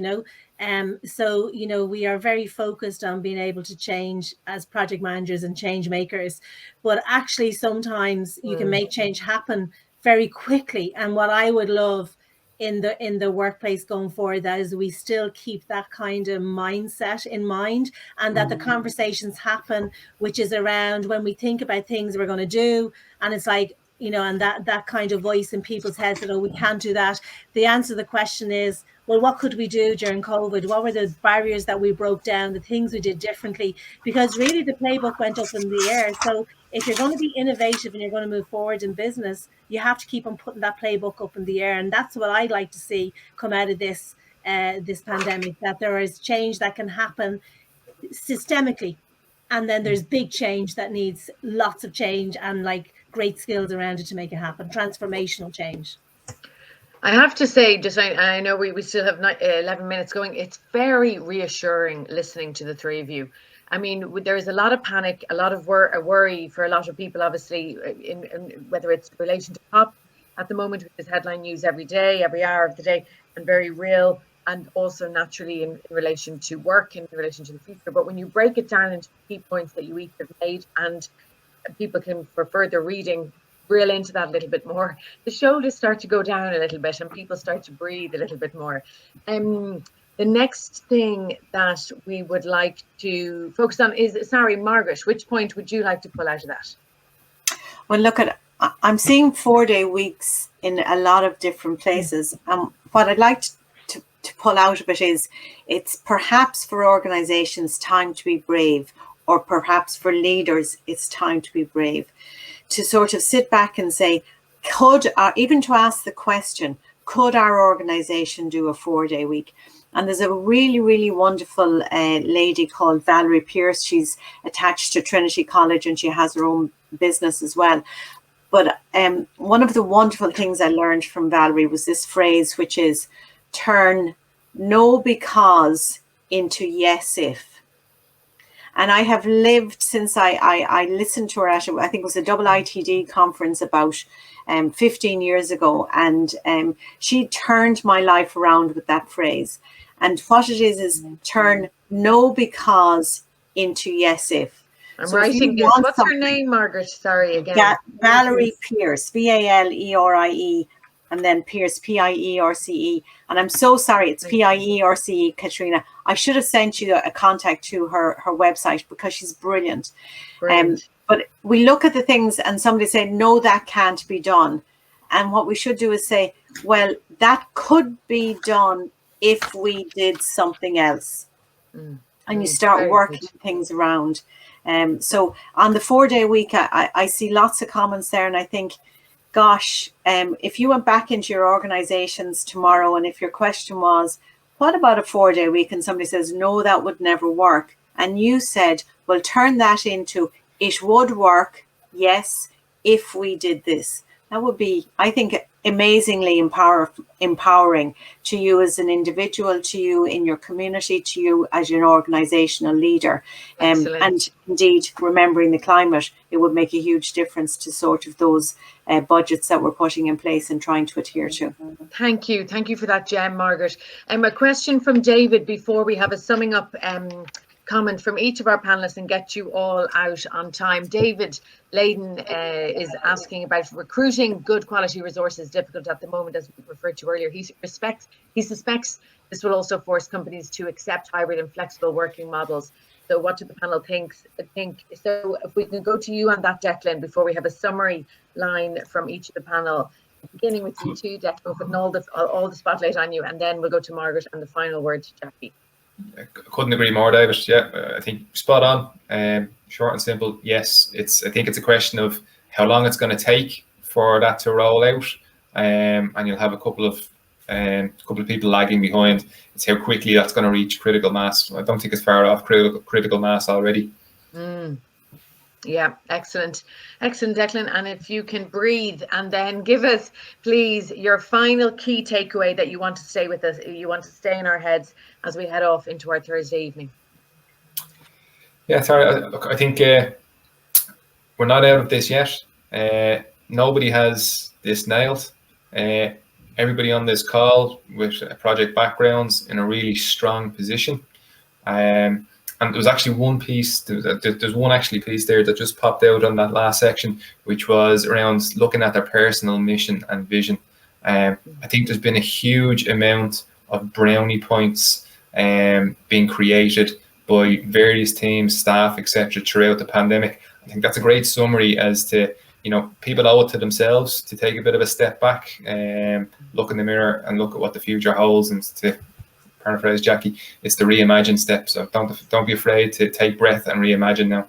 so we are very focused on being able to change as project managers and change makers, but actually sometimes you can make change happen very quickly. And what I would love in the workplace going forward, that is we still keep that kind of mindset in mind, and that the conversations happen, which is around when we think about things we're going to do, and it's like, and that kind of voice in people's heads that, oh, we can't do that. The answer to the question is, well, what could we do during COVID? What were the barriers that we broke down, the things we did differently? Because really the playbook went up in the air. So if you're going to be innovative and you're going to move forward in business, you have to keep on putting that playbook up in the air. And that's what I'd like to see come out of this pandemic, that there is change that can happen systemically. And then there's big change that needs lots of change and great skills around it to make it happen, transformational change. I have to say, just I know we still have 11 minutes going. It's very reassuring listening to the three of you. I mean, there is a lot of panic, a lot of worry for a lot of people, obviously, in whether it's in relation to COP at the moment, which is headline news every day, every hour of the day, and very real, and also naturally in relation to work, in relation to the future. But when you break it down into key points that you each have made, and people can, for further reading, drill into that a little bit more, the shoulders start to go down a little bit and people start to breathe a little bit more. The next thing that we would like to focus on is, sorry, Margaret, which point would you like to pull out of that? Well, look, I'm seeing 4-day weeks in a lot of different places. What I'd like to pull out of it is, it's perhaps for organizations time to be brave, or perhaps for leaders it's time to be brave, to sort of sit back and say, even to ask the question, could our organization do a 4-day week? And there's a really, really wonderful lady called Valerie Pierce. She's attached to Trinity College and she has her own business as well. But one of the wonderful things I learned from Valerie was this phrase, which is turn no because into yes if. And I have lived since I listened to her at, I think it was a IITD conference about 15 years ago. And she turned my life around with that phrase. And what it is turn no because into yes if. I'm So writing this. What's her name, Margaret? Sorry again. Valerie Pierce, Valerie, and then Pierce, Pierce. And I'm so sorry, it's Pierce, Katrina. I should have sent you a contact to her website because she's brilliant. But we look at the things and somebody say, no, that can't be done. And what we should do is say, well, that could be done if we did something else. And you start working things around. So on the 4-day week, I see lots of comments there, and I think, gosh, if you went back into your organizations tomorrow, and if your question was, what about a 4-day week? And somebody says, no, that would never work. And you said, well, turn that into, it would work, yes, if we did this. That would be, I think, amazingly empowering to you as an individual, to you in your community, to you as an organizational leader. And indeed, remembering the climate, it would make a huge difference to sort of those budgets that we're putting in place and trying to adhere to. Thank you. Thank you for that, Jem, Margaret. A question from David before we have a summing up comment from each of our panelists and get you all out on time. David Layden is asking about recruiting good quality resources difficult at the moment, as we referred to earlier. He suspects this will also force companies to accept hybrid and flexible working models. So what do the panel think? So if we can go to you on that, Declan, before we have a summary line from each of the panel, beginning with you two, Declan, putting all the spotlight on you, and then we'll go to Margaret and the final word to Jackie. I couldn't agree more, David. Yeah, I think spot on. Short and simple. Yes, I think it's a question of how long it's going to take for that to roll out, and you'll have a couple of people lagging behind. It's how quickly that's going to reach critical mass. I don't think it's far off critical mass already. Yeah, excellent, Declan. And if you can breathe and then give us, please, your final key takeaway that you want to stay with us, you want to stay in our heads as we head off into our Thursday evening. Yeah, Taragh, look, I think we're not out of this yet. Nobody has this nailed. Everybody on this call with project backgrounds in a really strong position. And there was actually one piece, there's one piece there that just popped out on that last section, which was around looking at their personal mission and vision. I think there's been a huge amount of brownie points being created by various teams, staff, etc. throughout the pandemic. I think that's a great summary as to, people owe it to themselves to take a bit of a step back, look in the mirror and look at what the future holds, and to paraphrase Jackie, it's the reimagine step. So don't be afraid to take breath and reimagine now.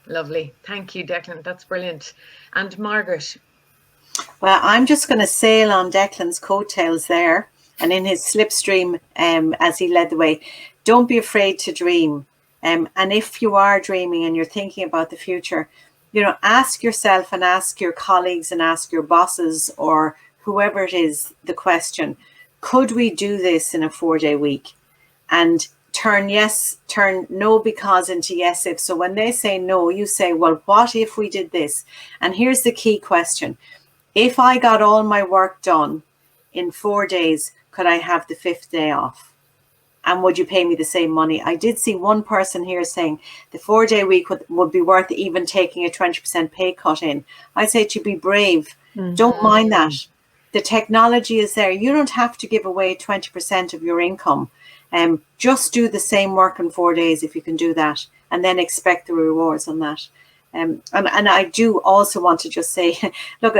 Lovely. Thank you, Declan. That's brilliant. And Margaret? Well, I'm just going to sail on Declan's coattails there, and in his slipstream as he led the way. Don't be afraid to dream. And if you are dreaming and you're thinking about the future, ask yourself and ask your colleagues and ask your bosses or whoever it is the question, could we do this in a 4-day week? And turn no because into yes if. So when they say no, you say, well, what if we did this? And here's the key question. If I got all my work done in 4 days, could I have the 5th day off? And would you pay me the same money? I did see one person here saying the 4-day week would be worth even taking a 20% pay cut in. I say to be brave. Don't mind that. The technology is there. You don't have to give away 20% of your income. Just do the same work in 4 days if you can do that, and then expect the rewards on that. And I do also want to just say, look,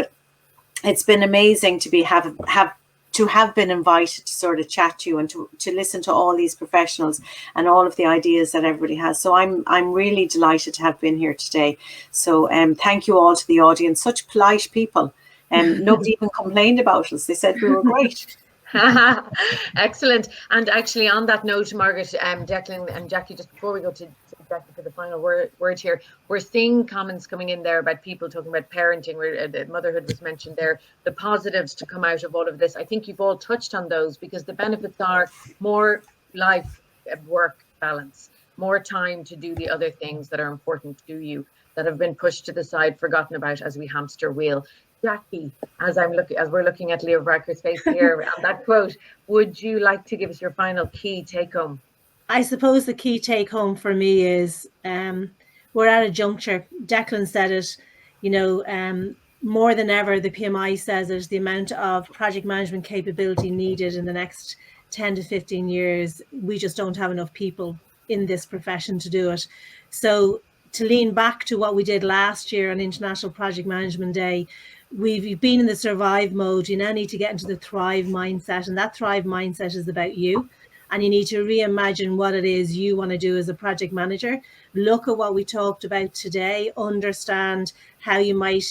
it's been amazing to have been invited to sort of chat to you and to listen to all these professionals and all of the ideas that everybody has. So I'm really delighted to have been here today. So thank you all to the audience, such polite people. Nobody even complained about us. They said we were great. Excellent. And actually on that note, Margaret, Declan and Jackie, just before we go to Jackie for the final word here, we're seeing comments coming in there about people talking about parenting, where motherhood was mentioned there, the positives to come out of all of this. I think you've all touched on those, because the benefits are more life work balance, more time to do the other things that are important to you, that have been pushed to the side, forgotten about as we hamster wheel. Jackie, as we're looking at Leo Bracker's face here on that quote, would you like to give us your final key take home? I suppose the key take home for me is we're at a juncture. Declan said it, more than ever, the PMI says it, the amount of project management capability needed in the next 10 to 15 years, we just don't have enough people in this profession to do it. So to lean back to what we did last year on International Project Management Day, we've been in the survive mode. You now need to get into the thrive mindset, and that thrive mindset is about you. And you need to reimagine what it is you want to do as a project manager. Look at what we talked about today, understand how you might,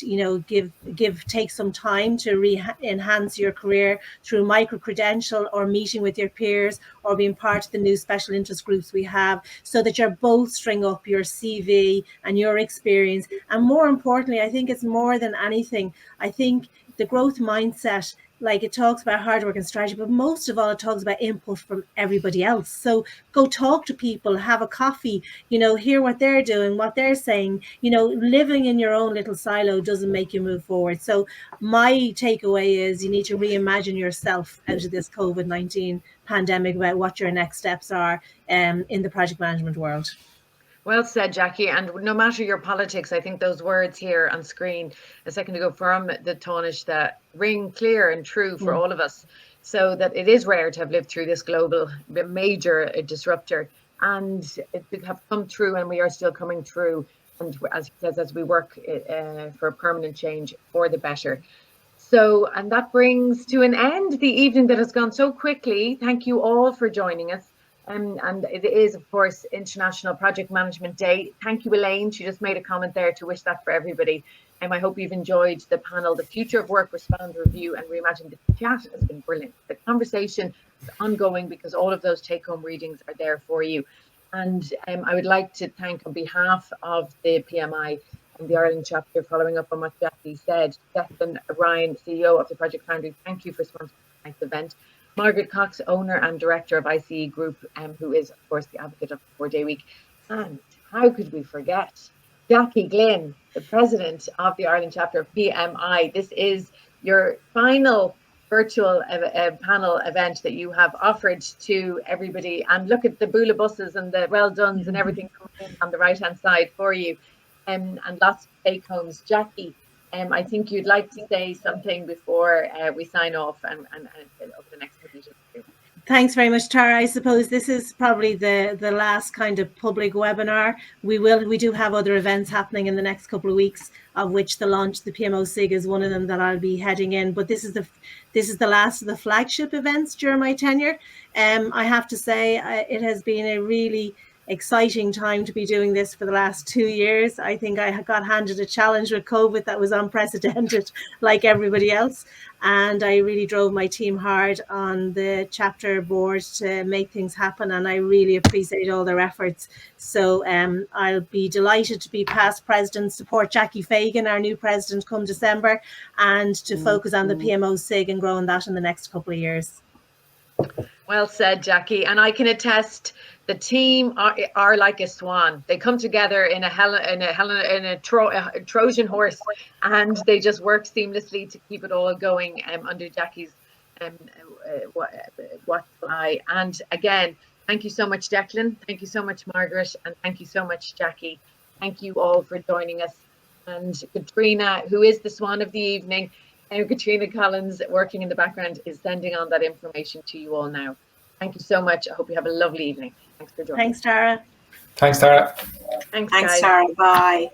take some time to enhance your career through micro-credential or meeting with your peers or being part of the new special interest groups we have, so that you're bolstering up your CV and your experience. And more importantly, I think it's more than anything, I think the growth mindset, like it talks about hard work and strategy, but most of all, it talks about input from everybody else. So go talk to people, have a coffee, hear what they're doing, what they're saying. Living in your own little silo doesn't make you move forward. So my takeaway is you need to reimagine yourself out of this COVID-19 pandemic about what your next steps are in the project management world. Well said, Jackie. And no matter your politics, I think those words here on screen a second ago from the Tánaiste that ring clear and true for all of us. So that it is rare to have lived through this global major disruptor, and it have come through, and we are still coming through. And as he says, as we work for a permanent change for the better. So, and that brings to an end the evening that has gone so quickly. Thank you all for joining us. And it is, of course, International Project Management Day. Thank you, Elaine. She just made a comment there to wish that for everybody. And I hope you've enjoyed the panel, The Future of Work, Respond, Review, and Reimagine. The chat has been brilliant. The conversation is ongoing because all of those take-home readings are there for you. And I would like to thank, on behalf of the PMI and the Ireland chapter, following up on what Jackie said, Declan Ryan, CEO of the Project Foundry, thank you for sponsoring tonight's event. Margaret Cox, owner and director of ICE Group, who is, of course, the advocate of the 4-day week. And how could we forget Jackie Glynn, the president of the Ireland chapter of PMI. This is your final virtual panel event that you have offered to everybody. And look at the Bula buses and the well dones and everything coming in on the right-hand side for you. And lots of take-homes. Jackie, I think you'd like to say something before we sign off and over the next couple of days. Thanks very much, Tara. I suppose this is probably the last kind of public webinar. We do have other events happening in the next couple of weeks, of which the PMO SIG is one of them that I'll be heading in. But this is the last of the flagship events during my tenure. I have to say it has been a really exciting time to be doing this for the last 2 years. I think I got handed a challenge with COVID that was unprecedented, like everybody else. And I really drove my team hard on the chapter board to make things happen. And I really appreciate all their efforts. So I'll be delighted to be past president, support Jackie Fagan, our new president, come December, and to focus on the PMO SIG and growing that in the next couple of years. Well said, Jackie. And I can attest, the team are like a swan. They come together in a Trojan horse, and they just work seamlessly to keep it all going under Jackie's watchful eye. And again, thank you so much, Declan. Thank you so much, Margaret. And thank you so much, Jackie. Thank you all for joining us. And Katrina, who is the swan of the evening, Katrina Collins, working in the background, is sending on that information to you all now. Thank you so much. I hope you have a lovely evening. Thanks for joining. Thanks, Tara. Thanks, Tara. Thanks, Tara. Bye.